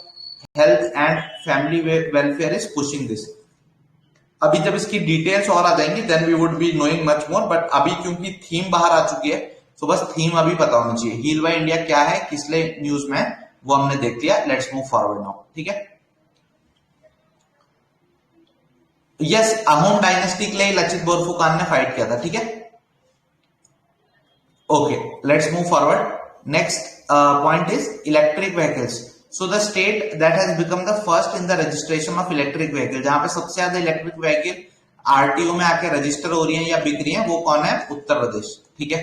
health and family welfare is pushing this. अभी जब इसकी डिटेल्स और आ जाएंगी then we would be knowing much more, but अभी क्योंकि थीम बाहर आ चुकी है, सो बस थीम अभी पता होना चाहिए. हील बाय इंडिया क्या है, किस लिए न्यूज में है, वो हमने देख लिया. Let's move forward now. ठीक है. यस, अहोम डायनेस्टी के लिए लचित बोरफुकान ने फाइट किया था. ठीक है. Okay, let's move forward. Next point is electric vehicles. So the state that has become the first in the registration of electric vehicle, जहां पे सबसे ज्यादा इलेक्ट्रिक व्हीकल आरटीओ में आके रजिस्टर हो रही है या बिक रही है, वो कौन है? उत्तर प्रदेश. ठीक है.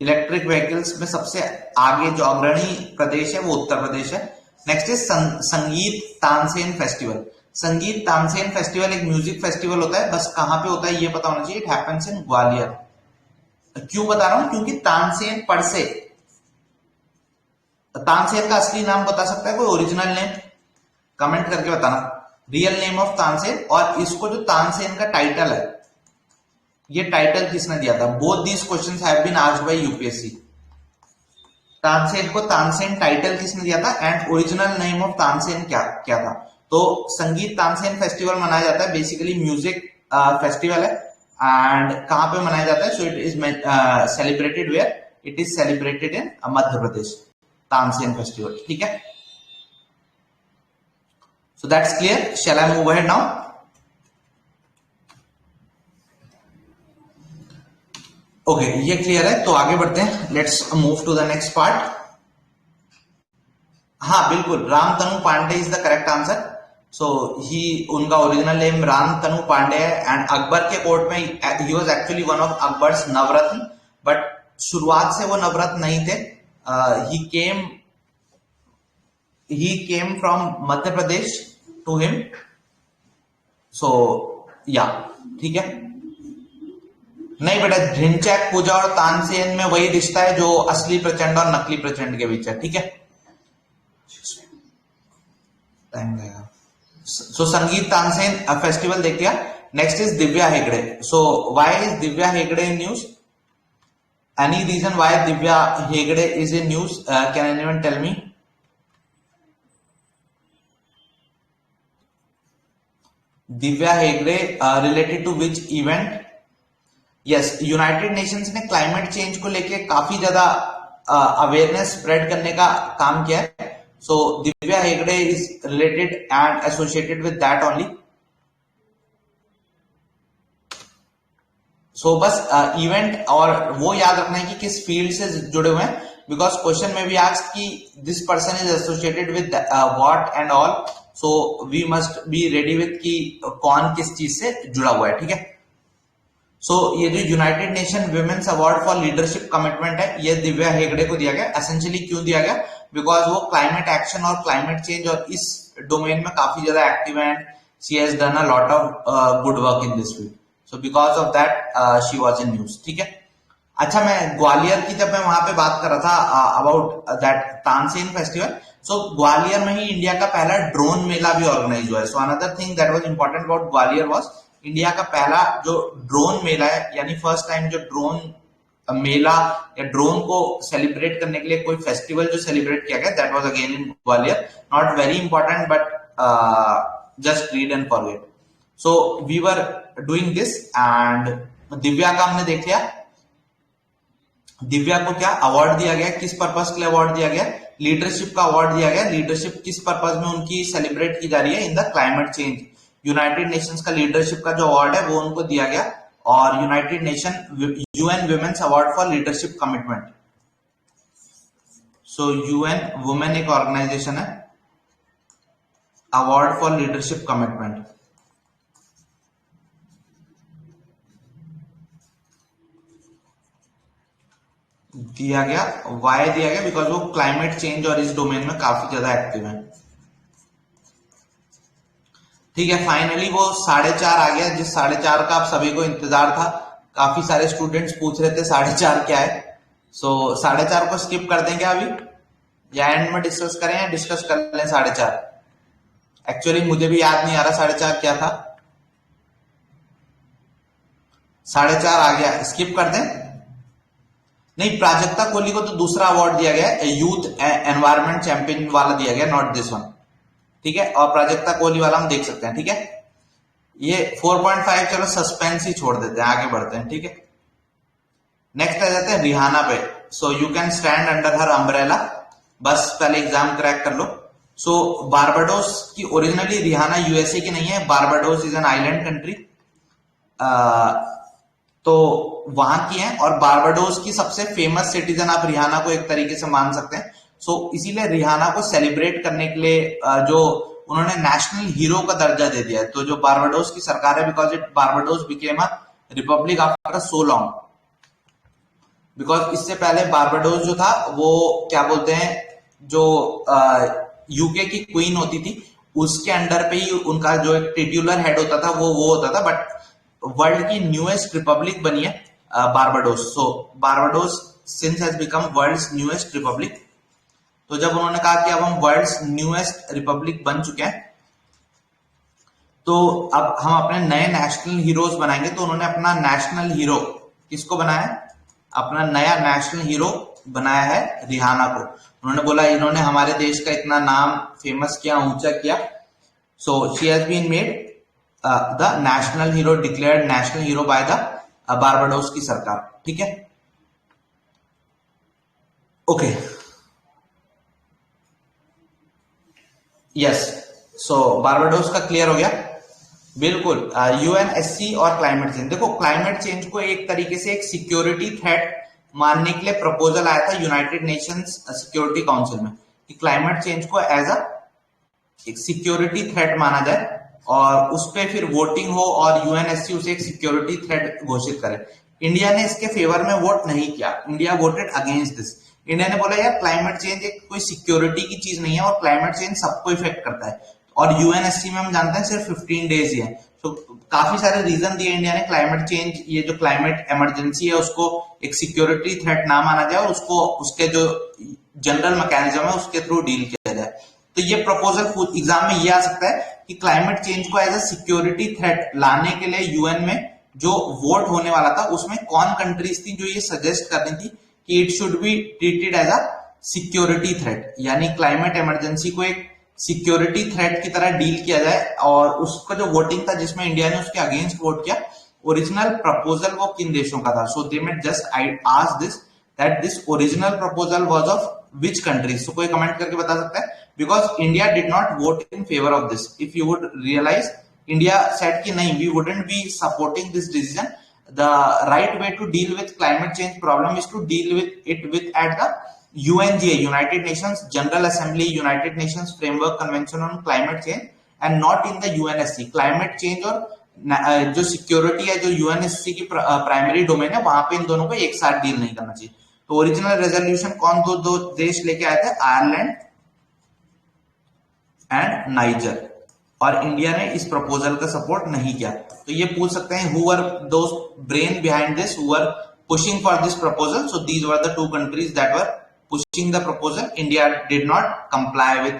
इलेक्ट्रिक व्हीकल्स में सबसे आगे जो अग्रणी प्रदेश है वो उत्तर प्रदेश है. नेक्स्ट इज संगीत तानसेन फेस्टिवल. संगीत तानसेन फेस्टिवल एक म्यूजिक फेस्टिवल होता है, बस कहां पे होता है ये पता होना चाहिए. It happens in Gwalior. क्यों बता रहा हूं? क्योंकि तानसेन परसे, तानसेन का असली नाम बता सकता है कोई? ओरिजिनल नेम कमेंट करके बताना. Real name of Tansen. और इसको जो तानसेन का टाइटल है ये टाइटल किसने दिया था? Both these questions have been asked by UPSC. Tansen को तानसेन टाइटल किसने दिया था and original name of Tansen क्या क्या था? तो संगीत तानसेन फेस्टिवल मनाया जाता है, बेसिकली म्यूजिक फेस्टिवल है। एंड कहां पे मनाया जाता है? So it is celebrated where? It is celebrated in Madhya Pradesh, Tansen festival. ठीक है, so that's clear. Shall I move ahead now? Okay, ये क्लियर है, तो आगे बढ़ते हैं। Let's move to the next part. हाँ बिल्कुल, Ramtanu Pandey is the correct answer. So he, उनका ओरिजिनल नेम रामतनु पांडे है एंड अकबर के कोर्ट में he was actually one of Akbar's navratna, but शुरुआत से वो नवरत्न नहीं थे। He came from Madhya Pradesh to him. So yeah, ठीक है। नहीं बेटा, ढिंचैक पूजा और तानसेन में वही रिश्ता है जो असली प्रचंड और नकली प्रचंड के बीच है। ठीक है, टाइम लगेगा। सो संगीत तानसेन फेस्टिवल देख लिया। Next is Divya Hegde. So why is Divya Hegde in news? Any reason why Divya Hegde is in news? Can anyone tell me? Divya Hegde related to which event? Yes, united nations ने क्लाइमेट चेंज को लेके काफी ज्यादा अवेयरनेस स्प्रेड करने का काम किया है। So Divya Hegde is related and associated with that only. So बस इवेंट और वो याद रखना है कि किस फील्ड से जुड़े हुए हैं, बिकॉज क्वेश्चन में भी आस्क्ड कि this person is associated with what and all. So we must be ready with कि कौन किस चीज से जुड़ा हुआ है। ठीक है, सो ये जो united nation women's award for leadership commitment है, ये दिव्या हेगड़े को दिया गया। एसेंशियली क्यों दिया गया? बिकॉज वो क्लाइमेट एक्शन और क्लाइमेट चेंज और इस डोमेन में काफी ज्यादा एक्टिव है and she has done a lot of good work in this field. So because of that she was in news. ठीक है, अच्छा, मैं ग्वालियर की जब मैं वहां पे बात कर रहा था अबाउट दैट तानसेन फेस्टिवल, सो ग्वालियर में ही इंडिया का पहला ड्रोन मेला भी ऑर्गेनाइज हुआ है। So another thing that was important about Gwalior was India का पहला जो ड्रोन मेला है, यानी फर्स्ट टाइम जो ड्रोन मेला या ड्रोन को सेलिब्रेट करने के लिए कोई फेस्टिवल जो सेलिब्रेट किया गया, that was again in Gwalior. Not very important but just read and forget. So we were doing this and Divya का हमने देख लिया। दिव्या को क्या अवार्ड दिया गया? किस पर्पस के लिए अवार्ड दिया गया? लीडरशिप का अवार्ड दिया गया। लीडरशिप किस पर्पस में उनकी सेलिब्रेट की जा रही है? In the climate change. United nations का लीडरशिप का जो अवार्ड है वो उनको दिया गया, और united nation UN women's award for leadership commitment. So UN women एक ऑर्गेनाइजेशन है, अवार्ड फॉर लीडरशिप कमिटमेंट दिया गया। वाई दिया गया? बिकॉज वो क्लाइमेट चेंज और इस डोमेन में काफी ज्यादा एक्टिव है। ठीक है, फाइनली वो 4:30 आ गया, जिस 4:30 का आप सभी को इंतजार था। काफी सारे स्टूडेंट्स पूछ रहे थे 4:30 क्या है। सो 4:30 को स्किप कर दें क्या अभी, या एंड में डिस्कस करें, या डिस्कस कर लें 4:30? एक्चुअली मुझे भी याद नहीं आ रहा 4:30 क्या था। 4:30 आ गया, स्किप कर दें? नहीं, प्राजक्ता कोहली को तो दूसरा अवार्ड दिया गया, यूथ एनवायरमेंट चैंपियन वाला दिया गया, नॉट दिस वन। ठीक है, और प्राजक्ता कोहली वाला हम देख सकते हैं। ठीक है, ये 4.5 चलो सस्पेंस ही छोड़ देते हैं, आगे बढ़ते हैं। ठीक है, नेक्स्ट आ जाते हैं रिहाना पे। So you can stand under her umbrella. बस पहले एग्जाम क्रैक कर लो। सो बारबाडोस की ओरिजिनली रिहाना यूएसए की नहीं है, Barbados is an island country, तो वहां की है। और बारबाडोस की सबसे फेमस सिटीजन आप रिहाना को एक तरीके से मान सकते हैं। सो इसीलिए रिहाना को सेलिब्रेट करने के लिए जो उन्होंने नेशनल हीरो का दर्जा दे दिया है। तो जो बारबाडोस की सरकार है, because it Barbados became a republic after so long, because इससे पहले बारबाडोस जो था वो क्या बोलते हैं, जो यूके की क्वीन होती थी उसके अंडर पे ही उनका जो एक टिट्यूलर हेड होता था वो होता था। बट वर्ल्ड की न्यूएस्ट रिपब्लिक बनी है Barbados. So Barbados since has become world's newest republic. तो जब उन्होंने कहा कि अब हम वर्ल्ड्स न्यूएस्ट रिपब्लिक बन चुके हैं, तो अब हम अपने नए नेशनल हीरोज बनाएंगे। तो उन्होंने अपना नेशनल हीरो किसको बनाया है? अपना नया नेशनल हीरो बनाया है रिहाना को। उन्होंने बोला इन्होंने हमारे देश का इतना नाम फेमस किया, ऊंचा किया। So she has been made the national hero, declared national hero by the Barbados की सरकार। ठीक है, ओके, यस। सो बारबाडोस का क्लियर हो गया, बिल्कुल। यूएनएससी और क्लाइमेट चेंज, देखो क्लाइमेट चेंज को एक तरीके से एक सिक्योरिटी थ्रेट मानने के लिए प्रपोजल आया था यूनाइटेड नेशंस सिक्योरिटी काउंसिल में कि क्लाइमेट चेंज को एज अ एक सिक्योरिटी थ्रेट माना जाए और उस पर फिर वोटिंग हो और यूएनएससी उसे एक सिक्योरिटी थ्रेट घोषित करे। इंडिया ने इसके फेवर में वोट नहीं किया, India voted against this. India ने बोला यार क्लाइमेट चेंज एक कोई सिक्योरिटी की चीज नहीं है और क्लाइमेट चेंज सबको इफेक्ट करता है, और यूएनएससी में हम जानते हैं सिर्फ 15 डेज ही है। तो काफी सारे रीजन दिए इंडिया ने क्लाइमेट चेंज, ये जो क्लाइमेट इमरजेंसी है उसको एक सिक्योरिटी थ्रेट ना माना जाए और उसको उसके जो जनरल मैकेनिज्म है उसके थ्रू डील किया जाए। तो ये प्रपोजल एग्जाम में ये आ सकता है कि क्लाइमेट चेंज को एज अ सिक्योरिटी थ्रेट लाने के लिए यूएन में जो वोट होने वाला था उसमें कौन कंट्रीज थी जो ये सजेस्ट कर रही थी कि it should be treated as a security threat, यानी क्लाइमेट इमरजेंसी को एक सिक्योरिटी थ्रेट की तरह डील किया जाए। और उसका जो वोटिंग था जिसमें इंडिया ने उसके अगेंस्ट वोट किया, ओरिजिनल प्रपोजल वो किन देशों का था? So they may just I ask this that this original proposal was of which countries? So कोई कमेंट करके बता सकता है, because India did not vote in favour of this. If you would realise, India said कि नहीं, we wouldn't be supporting this decision, the right way to deal with climate change problem is to deal with it with at the UNGA, United Nations General Assembly, United Nations Framework Convention on Climate Change, and not in the UNSC. Climate change और जो सिक्योरिटी है, जो यूएनएससी की प्राइमरी डोमेन है, वहां पे इन दोनों को एक साथ डील नहीं करना चाहिए। तो ओरिजिनल रेजोल्यूशन कौन दो देश लेके आए थे? Ireland and niger. और इंडिया ने इस प्रपोजल का सपोर्ट नहीं किया। तो ये पूछ सकते हैं, who were those brain behind this, who were pushing for this proposal? So these were the two countries that were pushing the proposal. India did not comply with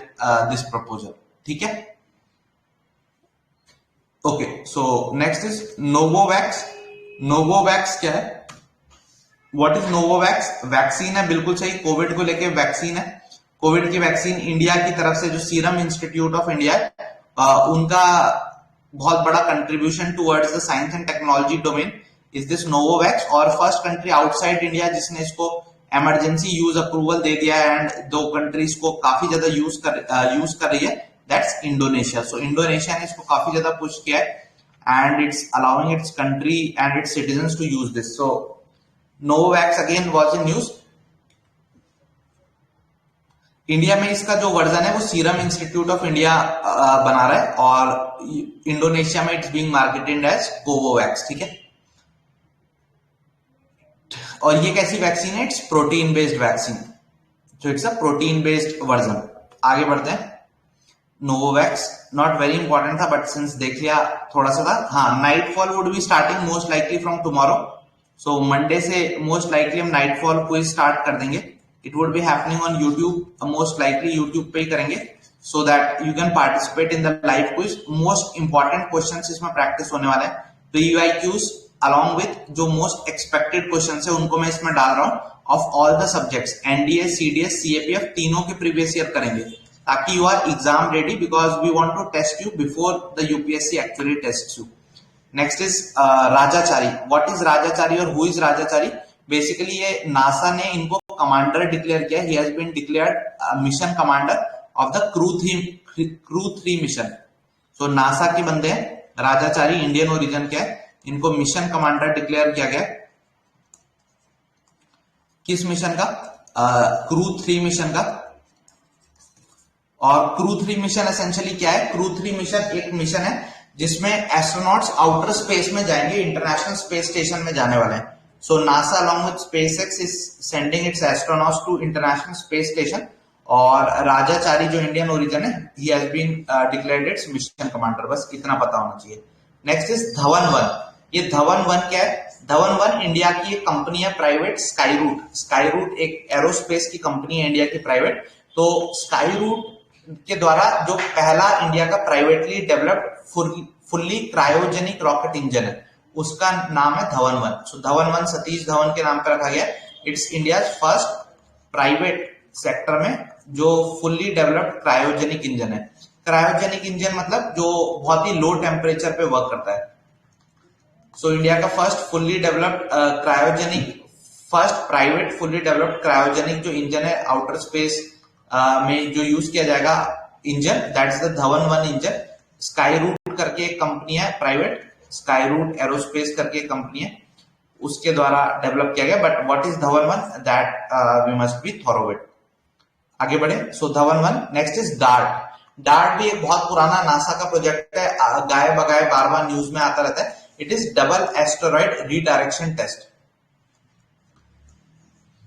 this proposal. ठीक है, okay. So next is Novavax. Novavax क्या है? What is नोवोवैक्स? वैक्सीन है, बिल्कुल सही, कोविड को लेके वैक्सीन है। कोविड की वैक्सीन इंडिया की तरफ से जो सीरम इंस्टीट्यूट ऑफ इंडिया है, उनका बहुत बड़ा contribution towards the science and technology domain is this Novavax. और फर्स्ट कंट्री आउटसाइड इंडिया जिसने इसको इमरजेंसी यूज अप्रूवल दे दिया है एंड दो कंट्रीज को काफी ज्यादा यूज कर रही है, दैट्स इंडोनेशिया। सो इंडोनेशिया ने इसको काफी ज्यादा पुश किया है and it's allowing its country and its citizens to use this. So Novavax again was in news. India में इसका जो वर्जन है वो सीरम इंस्टीट्यूट ऑफ इंडिया बना रहा है और इंडोनेशिया में it's being marketed as Covovax. ठीक है, और ये कैसी वैक्सीन है? इट्स प्रोटीन बेस्ड वैक्सीन, तो it's a protein based version. आगे बढ़ते हैं। नोवोवैक्स नॉट वेरी इंपॉर्टेंट था बट सिंस देख लिया थोड़ा सा था। हाँ, nightfall would be starting most likely from tomorrow. So Monday से मोस्ट लाइकली हम नाइटफॉल क्विज स्टार्ट कर देंगे। It would be happening on YouTube, most likely YouTube पे ही करेंगे, so that you can participate in the live quiz. Most important questions इसमें practice होने वाला है। Pre-IQs along with जो most expected questions है उनको मैं इसमें डाल रहा हूँ of all the subjects, NDA, CDS, CAPF तीनों के previous year करेंगे ताकि you are exam ready, because we want to test you before the UPSC actually tests you. Next is Rajachari. What is Rajachari और who is राजाचारी? बेसिकली ये नासा ने इनको कमांडर डिक्लेयर किया। He has been declared mission commander of the crew 3 mission. So NASA के बंदे हैं राजाचारी, इंडियन ओरिजिन के है, इनको मिशन कमांडर डिक्लेयर किया गया। किस मिशन का? क्रू 3 मिशन का। और क्रू 3 मिशन एसेंशियली क्या है? क्रू 3 मिशन एक मिशन है जिसमें एस्ट्रोनॉट्स आउटर स्पेस में जाएंगे, इंटरनेशनल स्पेस स्टेशन में जाने वाले हैं। So NASA along with SpaceX is sending its astronauts to International Space Station और राजाचारी जो इंडियन ओरिजिन है, he has been declared its mission commander। बस इतना पता होना चाहिए। Next is Dhawan 1। ये धवन 1 क्या है? धवन 1 इंडिया की एक कंपनी है प्राइवेट, स्काईरूट। स्काईरूट एक एरोस्पेस की कंपनी है इंडिया की प्राइवेट। तो स्काईरूट के द्वारा जो पहला इंडिया का privately developed fully cryogenic rocket engine है, उसका नाम है धवन 1। सो धवन 1 सतीश धवन के नाम पर रखा गया। It's India first private sector में जो फुल्ली डेवलप्ड क्रायोजेनिक इंजन है। क्रायोजेनिक इंजन मतलब जो बहुत ही लो टेम्परेचर पे वर्क करता है। सो इंडिया का first private fully developed cryogenic जो इंजन है आउटर स्पेस में जो यूज किया जाएगा engine, that is the Dhawan 1 engine. Skyroot करके एक कंपनी है प्राइवेट, स्काई रूट एरोस्पेस करके एक कंपनी है, उसके द्वारा डेवलप किया गया। But what is Dhawan 1, that we must be thorough it. आगे बढ़े। So Dhawan 1। Next is DART. DART भी एक बहुत पुराना नासा का प्रोजेक्ट है, गाये बगाए बार बार न्यूज में आता रहता है। It is double asteroid redirection test.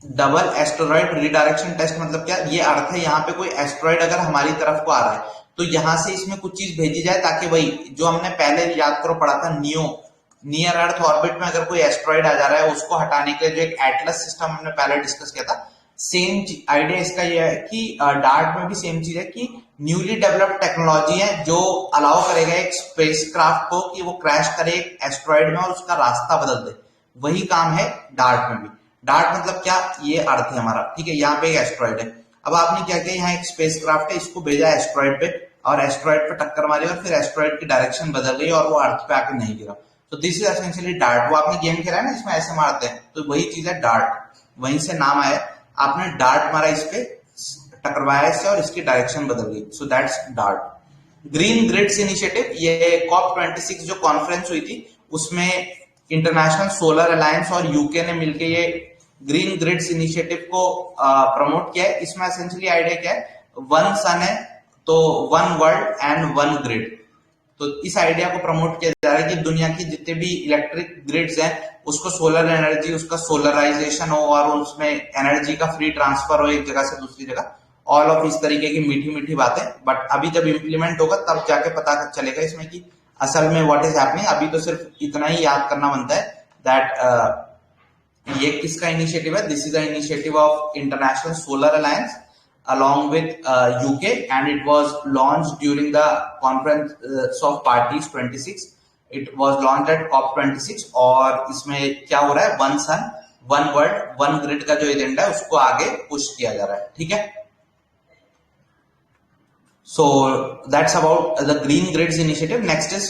Double asteroid redirection test मतलब क्या, ये अर्थ है यहाँ पे कोई एस्टेरॉइड अगर हमारी तरफ को आ रहा है तो यहां से इसमें कुछ चीज भेजी जाए ताकि वही जो हमने पहले याद करो पढ़ा था नियर अर्थ ऑर्बिट में अगर कोई एस्टेरॉइड आ जा रहा है उसको हटाने के लिए जो एक एटलस सिस्टम हमने पहले डिस्कस किया था, सेम आइडिया इसका ये है कि डार्ट में भी सेम चीज है कि न्यूली डेवलप्ड टेक्नोलॉजी है जो अलाउ करेगा एक स्पेसक्राफ्ट को कि वो क्रैश करे एक एस्टेरॉइड में और उसका रास्ता बदल दे। वही काम है डार्ट में भी। डार्ट मतलब क्या, ये अर्थ है हमारा, ठीक है। यहाँ पे एक एस्टेरॉइड है। अब आपने क्या किया, यहाँ एक स्पेसक्राफ्ट है, इसको भेजा एस्टेरॉइड पे और एस्टेरॉइड पे टक्कर मारी और फिर एस्टेरॉइड की डायरेक्शन बदल गई और वो अर्थ पे आके नहीं गिरा। तो दिस इज एसेंशियली डार्ट। वो आपने गेम खेला है ना जिसमें ऐसे मारते हैं, तो वही चीज है डार्ट, वहीं से नाम आया। आपने डार्ट मारा, इस पे टकरवाया इससे और इसकी डायरेक्शन बदल गई। So that's dart. Green grids initiative, ये COP26 जो कॉन्फ्रेंस हुई थी उसमें इंटरनेशनल सोलर अलायंस और यूके ने मिलकर ये ग्रीन ग्रिड्स इनिशिएटिव को प्रमोट किया है। इसमें एसेंशियली आइडिया क्या है, वन सन है तो one world and one grid. तो इस आइडिया को प्रमोट किया जा रहा है कि दुनिया की जितने भी इलेक्ट्रिक ग्रिड्स हैं उसको सोलर एनर्जी, उसका सोलराइजेशन हो और उसमें एनर्जी का फ्री ट्रांसफर हो एक जगह से दूसरी जगह। ऑल ऑफ इस तरीके की मीठी मीठी बातें, बट अभी जब इम्प्लीमेंट होगा तब जाके पता चलेगा इसमें कि असल में व्हाट इज हैपनिंग। अभी तो सिर्फ इतना ही याद करना बनता है दैट ये किसका इनिशिएटिव है। This is the initiative of international solar alliance along with UK and it was launched during the conference of parties 26. It was launched at COP26 और इसमें क्या हो रहा है, one sun one world one grid का जो एजेंडा है उसको आगे पुश किया जा रहा है, ठीक है। So that's about the green grids initiative. Next is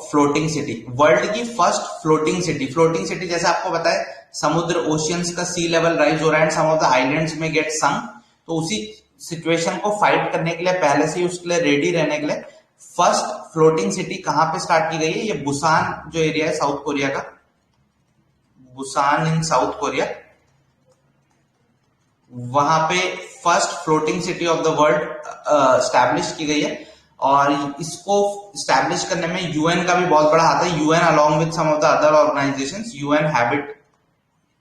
floating city. World की first floating city. Floating city जैसे आपको पता है समुद्र ओशियंस का सी लेवल राइज हो रहा है, सम ऑफ द आइलैंड्स में गेट संक। तो उसी सिचुएशन को फाइट करने के लिए, पहले से ही उसके लिए रेडी रहने के लिए फर्स्ट फ्लोटिंग सिटी कहां पे स्टार्ट की गई है, ये बुसान जो एरिया है साउथ कोरिया का, बुसान इन साउथ कोरिया, वहां पे first floating city of the world establish की गई है। और इसको स्टैब्लिश करने में यूएन का भी बहुत बड़ा हाथ है। UN along with some of the other organisations, UN habit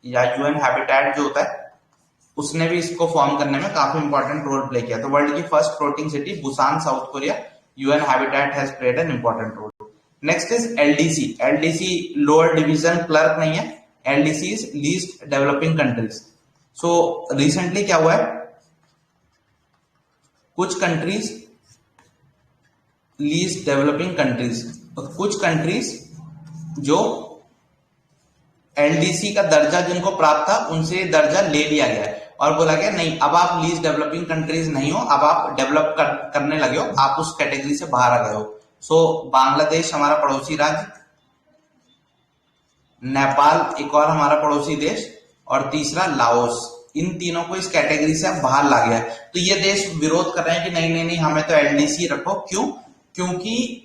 या यूएन हैबिटेट जो होता है उसने भी इसको फॉर्म करने में काफी इंपॉर्टेंट रोल प्ले किया। तो वर्ल्ड की first floating city Busan South Korea, UN habitat has played an important role. Next is LDC. LDC lower division clerk नहीं है, LDC is least developing countries. So recently क्या हुआ है, कुछ कंट्रीज लीस्ट डेवलपिंग कंट्रीज, कुछ कंट्रीज जो एलडीसी का दर्जा जिनको प्राप्त था उनसे दर्जा ले लिया गया है और बोला गया नहीं अब आप लीस्ट डेवलपिंग कंट्रीज नहीं हो, अब आप डेवलप करने लगे हो, आप उस कैटेगरी से बाहर आ गए हो। सो बांग्लादेश हमारा पड़ोसी राज्य, नेपाल एक और हमारा पड़ोसी देश और तीसरा लाओस, इन तीनों को इस कैटेगरी से अब बाहर ला गया है। तो ये देश विरोध कर रहे हैं कि नहीं नहीं नहीं हमें तो एलडीसी रखो। क्यों? क्योंकि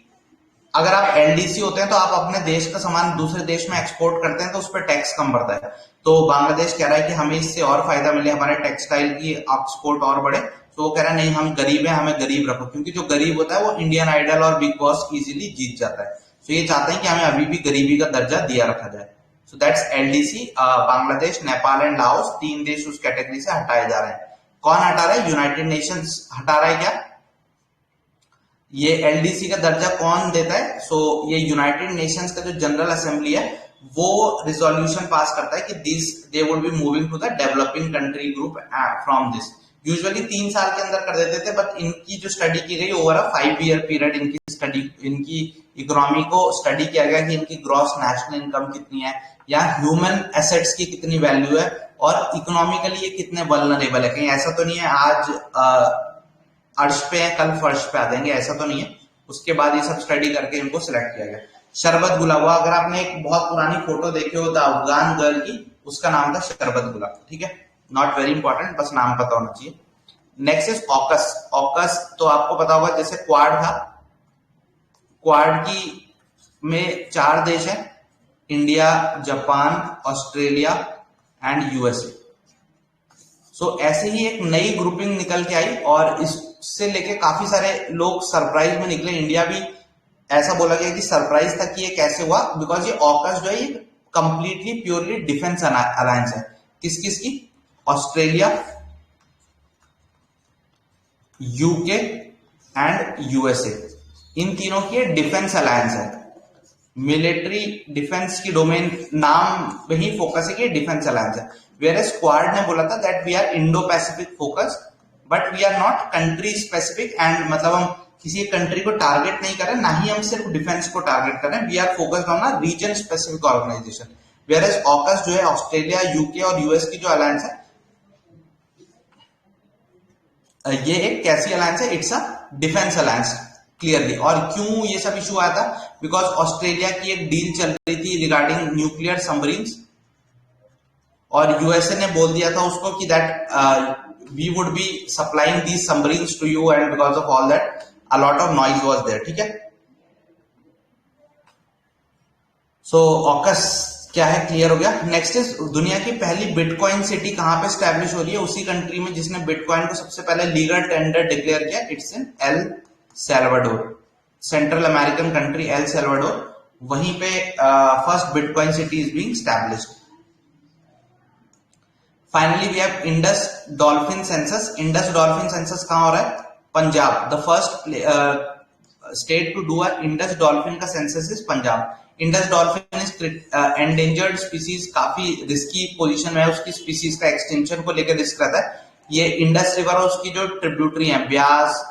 अगर आप एलडीसी होते हैं तो आप अपने देश का सामान दूसरे देश में एक्सपोर्ट करते हैं तो उस पर टैक्स कम बढ़ता है। तो बांग्लादेश कह रहा है कि हमें इससे और फायदा मिले, हमारे टेक्सटाइल की एक्सपोर्ट और बढ़े। तो वो कह रहा है नहीं हम गरीब हैं, हमें गरीब रखो, क्योंकि जो गरीब होता है वो इंडियन आइडल और बिग बॉस इजीली जीत जाता है। तो ये चाहते हैं कि हमें अभी भी गरीबी का दर्जा दिया रखा जाए। So that's LDC. Bangladesh, Nepal and Laos, तीन देश उस कैटेगरी से हटाए जा रहे हैं। कौन हटा रहा है? यूनाइटेड नेशंस हटा रहा है क्या? ये एलडीसी का दर्जा कौन देता है? सो ये यूनाइटेड नेशंस का जो जनरल असेंबली है वो रिजोल्यूशन पास करता है कि this they would be moving to the developing country group from this. Usually 3 साल के अंदर कर देते थे, बट इनकी जो स्टडी की गई ओवर अ 5 ईयर पीरियड इनकी स्टडी, इनकी इकोनॉमी को स्टडी किया गया कि इनकी ग्रॉस नेशनल इनकम कितनी है, या ह्यूमन एसेट्स की कितनी वैल्यू है, और इकोनॉमिकली ये कितने वल्नरेबल है। कहीं ऐसा तो नहीं है आज अर्श पे है कल फर्श पे आ जाएंगे, ऐसा तो नहीं है। उसके बाद ये सब स्टडी करके इनको सिलेक्ट किया गया। शरबत गुलाब, अगर आपने एक बहुत पुरानी फोटो देखी हो द अफगान गर्ल की, उसका नाम था शरबत गुलाब, ठीक है, नॉट वेरी इंपॉर्टेंट, बस नाम पता होना चाहिए। Next is AUKUS. ऑकस तो आपको पता होगा, जैसे क्वाड था, क्वाड की में 4 देश हैं, India, Japan, Australia and USA. So ऐसे ही एक नई ग्रुपिंग निकल के आई और इससे लेके काफी सारे लोग सरप्राइज में निकले। इंडिया भी ऐसा बोला गया कि सरप्राइज था कि ये कैसे हुआ, बिकॉज ये ऑकस जो है ये कंप्लीटली प्योरली डिफेंस अलायंस है। किस किस की? ऑस्ट्रेलिया, यूके एंड यूएसए, इन तीनों की डिफेंस अलायंस है। मिलिट्री डिफेंस की डोमेन नाम पे ही फोकस है कि डिफेंस अलायंस है। वेयर क्वाड ने बोला था that we are Indo Pacific focus but we are not country specific, and मतलब हम किसी कंट्री को टारगेट नहीं कर रहे, ना ही हम सिर्फ डिफेंस को टारगेट कर रहे हैं। We are focused on a region specific organisation. Where AUKUS जो है ऑस्ट्रेलिया, यूके और यूएस की जो अलायंस है, ये एक कैसी अलायंस है? It's a defence alliance clearly. और क्यों ये सब इशू आया था? बिकॉज ऑस्ट्रेलिया की एक डील चल रही थी रिगार्डिंग न्यूक्लियर सबमरीन्स, और यूएसए ने बोल दिया था उसको कि that we would be supplying these submarines to you, and because of all that a lot of noise was there, ठीक है। सो ऑकस क्या है, क्लियर हो गया। नेक्स्ट इज दुनिया की पहली बिटकॉइन सिटी कहां पे स्टैब्लिश हो रही है? उसी कंट्री में जिसने बिटकॉइन को सबसे पहले लीगल टेंडर डिक्लेयर किया, it's in El Salvador, central American country El Salvador. वहीं पे first bitcoin city is being established. Finally we have Indus dolphin census. Indus dolphin census कहां हो रहा है? Punjab. The first state to do a Indus dolphin का census is Punjab. Indus dolphin is endangered species, काफी रिस्की पोजीशन में है, उसकी स्पीसीज का एक्सटेंशन को लेकर रिस्क रहता है। ये इंडस रिवर और उसकी जो ट्रिब्यूटरी है ब्यास,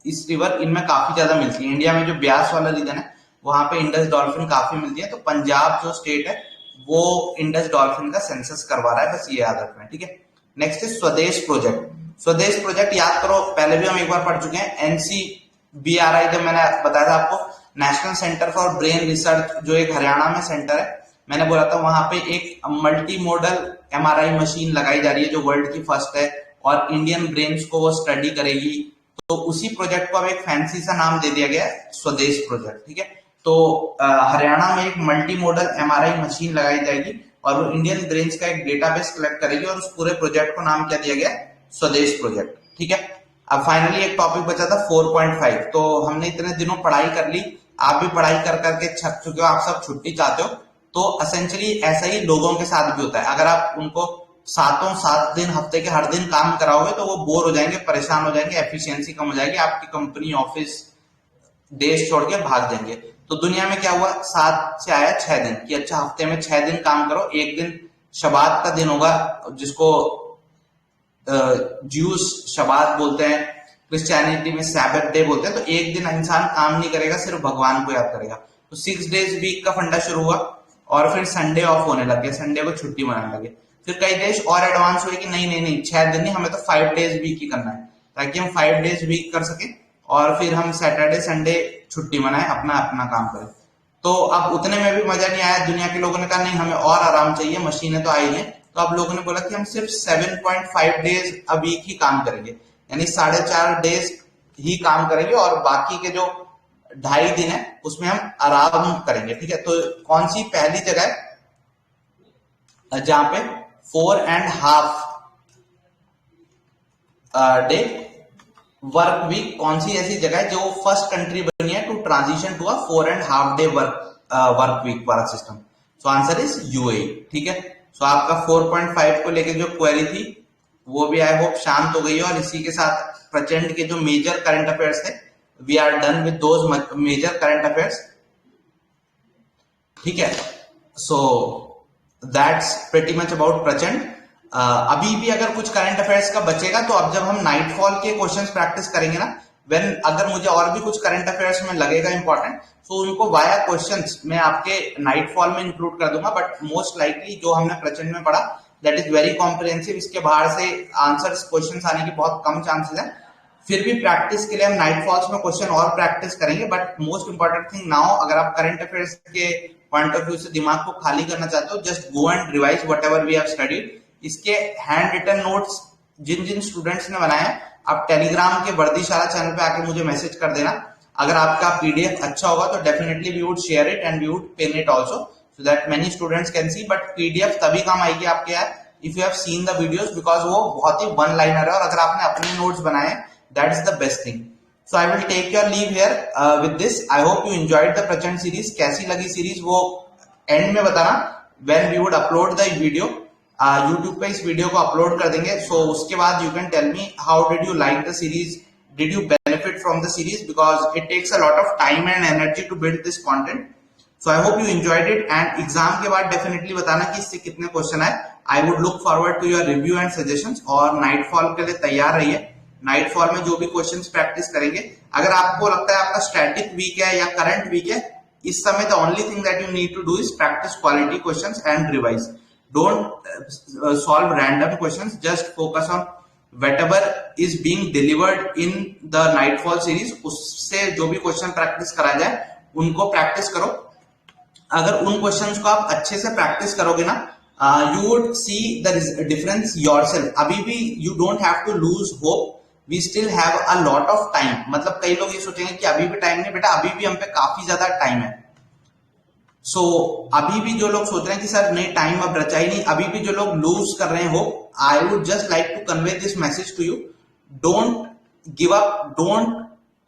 इस रिवर, इनमें काफी ज्यादा मिलती है। इंडिया में जो ब्यास वाला रीजन है वहां पे इंडस डॉल्फिन काफी मिलती है। तो पंजाब जो स्टेट है वो इंडस डॉल्फिन का सेंसस करवा रहा है, बस ये याद रखना है, ठीक है। नेक्स्ट इज स्वदेश प्रोजेक्ट। स्वदेश प्रोजेक्ट याद करो, पहले भी हम एक बार पढ़ चुके हैं। एनसीबीआरआई जब मैंने बताया था आपको, national centre for brain research, जो एक हरियाणा में सेंटर है, मैंने बोला था वहां पे एक मल्टी मॉडल एमआरआई मशीन लगाई जा रही है जो वर्ल्ड की फर्स्ट है, और इंडियन ब्रेन्स को वो स्टडी करेगी। तो उसी प्रोजेक्ट को अब एक फैंसी सा नाम दे दिया गया है, स्वदेश प्रोजेक्ट, ठीक है। तो हरियाणा में एक मल्टी मॉडल एमआरआई मशीन लगाई जाएगी और वो इंडियन ब्रेन्स का एक डेटाबेस कलेक्ट करेगी, और उस पूरे प्रोजेक्ट को नाम क्या दिया गया? स्वदेश प्रोजेक्ट, ठीक है। अब फाइनली एक टॉपिक बचा था 4.5। तो हमने इतने दिनों पढ़ाई कर ली, आप भी पढ़ाई कर करके थक चुके हो, आप सब छुट्टी चाहते हो। तो असेंशियली ऐसा ही लोगों के साथ भी होता है। अगर आप उनको 7 दिन हफ्ते के हर दिन काम कराओगे तो वो बोर हो जाएंगे, परेशान हो जाएंगे, एफिशिएंसी कम हो जाएगी, आपकी कंपनी, ऑफिस, देश छोड़ के भाग जाएंगे। तो दुनिया में क्या हुआ? 7 से आया 6 दिन कि अच्छा हफ्ते में 6 दिन काम करो। एक दिन शबात का दिन होगा, जिसको ज्यूस शबात बोलते हैं, क्रिश्चियनिटी में सैबत डे बोलते हैं। तो एक दिन इंसान काम नहीं करेगा, सिर्फ भगवान को याद करेगा। तो 6 डेज वीक का फंडा शुरू हुआ, और फिर संडे ऑफ होने लगे, संडे को छुट्टी मनाने लगे। फिर कई देश और एडवांस हुए कि नहीं 6 दिन नहीं, हमें तो 5 डेज वीक ही करना है, ताकि हम 5 डेज वीक कर सके, और फिर हम सैटरडे संडे छुट्टी मनाएं, अपना अपना काम करें। तो अब उतने में भी मजा नहीं आया। दुनिया के लोगों ने कहा नहीं, हमें और आराम चाहिए, मशीनें तो आई हैं। तो अब लोगों ने बोला कि हम सिर्फ 7.5 डेज अ वीक ही काम करेंगे, यानी 4.5 डेज ही काम करेंगे, और बाकी के जो 2.5 दिन है उसमें हम आराम करेंगे, ठीक है। तो कौन सी पहली जगह है जहां पे 4.5 डे वर्क वीक? कौन सी ऐसी जगह है जो फर्स्ट कंट्री बनी है to transition to a 4.5 day work week वाला system? So answer is UAE, ठीक है। सो आपका 4.5 को लेकर जो क्वेरी थी वो भी आई होप शांत हो गई है। और इसी के साथ प्रचंड के जो मेजर करंट अफेयर्स थे, we are done with those major current affairs, ठीक है। So that's pretty much about Prachand. अभी भी अगर कुछ करंट अफेयर्स का बचेगा तो अब जब हम नाइटफॉल के क्वेश्चंस प्रैक्टिस करेंगे ना, व्हेन अगर मुझे और भी कुछ करंट अफेयर्स में लगेगा इंपॉर्टेंट, तो उनको वाया क्वेश्चंस मैं आपके नाइटफॉल में इंक्लूड कर दूंगा। बट मोस्ट लाइकली जो हमने प्रचंड में पढ़ा दैट इज वेरी कॉम्प्रिहेंसिव, इसके बाहर से आंसर्स क्वेश्चंस आने की बहुत कम चांसेस है। फिर भी प्रैक्टिस के लिए हम नाइटफॉल्स में क्वेश्चन और प्रैक्टिस करेंगे। But most important thing now, अगर आप करंट अफेयर्स के पॉइंट ऑफ व्यू से दिमाग को खाली करना चाहते हो, just go and revise whatever we have studied. इसके हैंड रिटन नोट्स जिन जिन स्टूडेंट्स ने बनाए हैं, आप टेलीग्राम के वर्दीशाला चैनल पे आके मुझे मैसेज कर देना। अगर आपका पीडीएफ अच्छा होगा तो definitely we would share it and we would pin it also so that many students can see. But PDF तभी काम आएगी आपके यार if you have seen the videos, because वो बहुत ही वन लाइनर है और अगर आपने अपने नोट्स बनाए that is the best thing. So I will take your leave here with this. I hope you enjoyed the Prachand series. कैसी लगी सीरीज वो एंड में बताना when we would upload the video. YouTube पे इस वीडियो को अपलोड कर देंगे, सो उसके बाद you can tell me how did you like the series, did you benefit from the series, because it takes a lot of time and energy to build this content. So I hope you enjoyed it and exam के बाद डेफिनेटली बताना कि इससे कितने क्वेश्चन आए। I would look forward to your review and suggestions. और नाइटफॉल के लिए तैयार रहिए। नाइटफॉल में जो भी क्वेश्चंस प्रैक्टिस करेंगे, अगर आपको लगता है आपका स्टैटिक वीक है या करंट वीक है, इस समय the only thing that you need to do is practice quality questions and revise. Don't solve random questions. Just focus on whatever is being delivered in the Nightfall series. उससे जो भी क्वेश्चन प्रैक्टिस करा जाए उनको प्रैक्टिस करो। अगर उन क्वेश्चंस को आप अच्छे से प्रैक्टिस करोगे ना, you would see the difference yourself. अभी भी you don't have to lose hope. We still have a lot of time. मतलब कई लोग ये सोचेंगे कि अभी भी टाइम नहीं, बेटा अभी भी हम पे काफी ज्यादा टाइम है। सो अभी भी जो लोग सोच रहे हैं कि सर नहीं टाइम अब बचा ही नहीं, अभी भी जो लोग लूज कर रहे हो, I would just like to convey this message to you. Don't give up, don't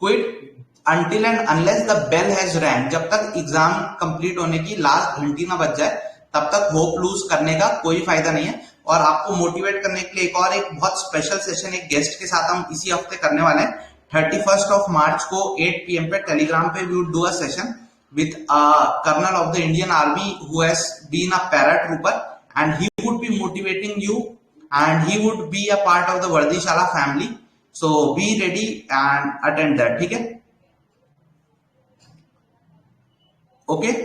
quit until and unless the bell has rang. जब तक एग्जाम कंप्लीट होने की लास्ट घंटी ना बज जाए तब तक होप लूज करने का कोई फायदा नहीं है। और आपको मोटिवेट करने के लिए एक बहुत स्पेशल सेशन एक गेस्ट के साथ हम इसी हफ्ते करने वाले हैं। 31 मार्च को 8 PM पे टेलीग्राम पे we would do a session with a colonel of the Indian Army who has been a paratrooper, and he would be motivating you and he would be a part of the Vardishala family. So be ready and attend that. ठीक है? Okay.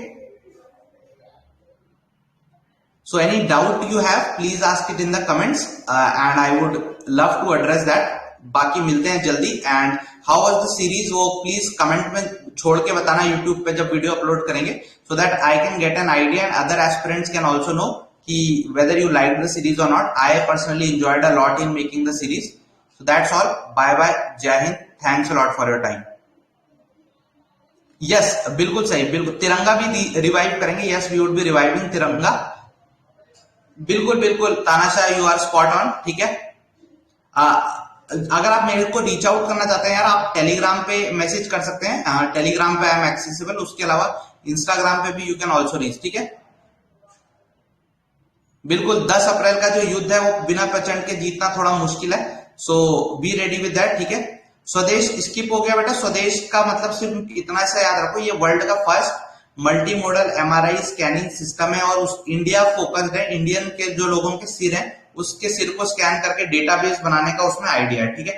So any doubt you have, please ask it in the comments and I would love to address that. बाकी मिलते हैं जल्दी। And how was the series वो प्लीज कमेंट में छोड़ के बताना यूट्यूब पे जब वीडियो अपलोड करेंगे, so that I can get an idea and other aspirants can also know कि whether you like the series और not. I personally enjoyed a lot in making the series. So that's all, bye bye, Jai Hind, thanks a lot for your time. Yes बिल्कुल सही, बिल्कुल तिरंगा भी रिवाइव करेंगे। Yes we would be reviving Tiranga. बिल्कुल बिल्कुल तानाशाह, यू आर स्पॉट ऑन। ठीक है, अगर आप मेरे को रीच आउट करना चाहते हैं यार, आप टेलीग्राम पे मैसेज कर सकते हैं। टेलीग्राम पे आई एम एक्सेसिबल। उसके अलावा इंस्टाग्राम पे भी यू कैन ऑल्सो रीच। ठीक है, बिल्कुल 10 अप्रैल का जो युद्ध है वो बिना प्रचंड के जीतना थोड़ा मुश्किल है। सो बी रेडी विद दैट। ठीक है, स्वदेश स्किप हो गया बेटा। स्वदेश का मतलब सिर्फ इतना सा याद रखो, ये वर्ल्ड का first multi modal MRI scanning system है और उस इंडिया फोकस्ड है। इंडियन के जो लोगों के सिर हैं उसके सिर को स्कैन करके डेटाबेस बनाने का उसमें आइडिया है। ठीक है,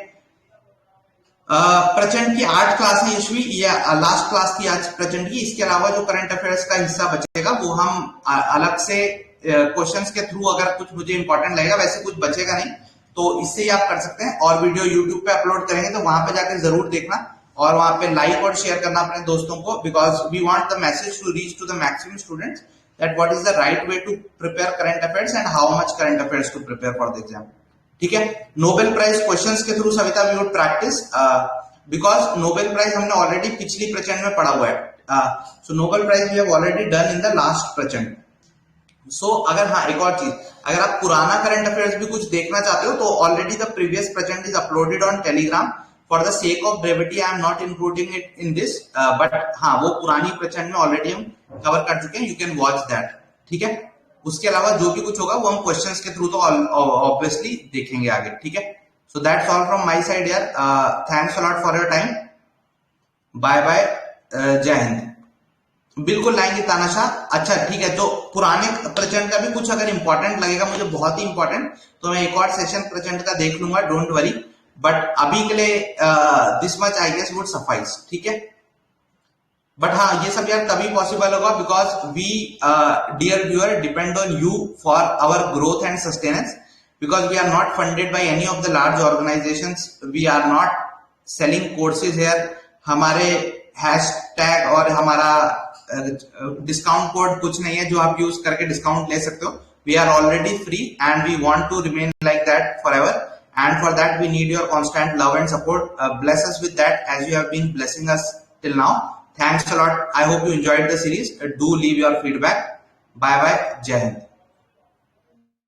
प्रचंड की 8 क्लास है यशवी, ये लास्ट क्लास थी आज प्रचंड की। इसके अलावा जो करंट अफेयर्स का हिस्सा बचेगा वो हम अलग से क्वेश्चंस के थ्रू, अगर कुछ मुझे इंपॉर्टेंट लगेगा, वैसे कुछ बचेगा नहीं तो इससे ही आप कर सकते हैं। और वीडियो यूट्यूब पे अपलोड करेंगे तो वहां पे जाकर जरूर देखना और वहां पे लाइक और शेयर करना अपने दोस्तों को, because we want the message to reach to the maximum students that what is the right way to prepare current affairs and how much current affairs to prepare for the exam. ठीक है, नोबेल प्राइज क्वेश्चंस के थ्रू सविता we would practise, because Nobel prize हमने ऑलरेडी पिछली प्रचंड में पढ़ा हुआ है। So Nobel prize we have already done in the last Prachand. सो अगर हाँ एक और चीज, अगर आप पुराना करंट अफेयर्स भी कुछ देखना चाहते हो तो ऑलरेडी द प्रीवियस प्रचंड is uploaded on Telegram. For the sake of brevity I am not including it in this, but हाँ वो पुरानी प्रचंड में ऑलरेडी हम कवर कर चुके हैं। You can watch that. ठीक है, उसके अलावा जो भी कुछ होगा वो हम क्वेश्चंस के थ्रू तो ऑब्वियसली देखेंगे आगे। ठीक है, so that's all from my side यार। Thanks a lot for your time. Bye bye, Jai Hind. बिल्कुल लाएंगे तानाशाह। अच्छा ठीक है, तो पुराने प्रचंड का भी कुछ अगर इंपॉर्टेंट लगेगा मुझे, बहुत ही इंपॉर्टेंट, तो मैं एक और सेशन प्रचंड का देख लूंगा, डोंट वरी। बट अभी के लिए this much I guess would suffice, ठीक है। बट हाँ, ये सब यार तभी पॉसिबल होगा because we dear viewer depend on you for our growth and sustenance, because we are not funded by any of the large organisations, we are not selling courses here. हमारे हैशटैग और हमारा डिस्काउंट कोड कुछ नहीं है जो आप यूज करके डिस्काउंट ले सकते हो। We are already free and we want to remain like that forever, and for that we need your constant love and support. Bless us with that as you have been blessing us till now. Thanks a lot. I hope you enjoyed the series. Do leave your feedback. Bye bye. Jai Hind.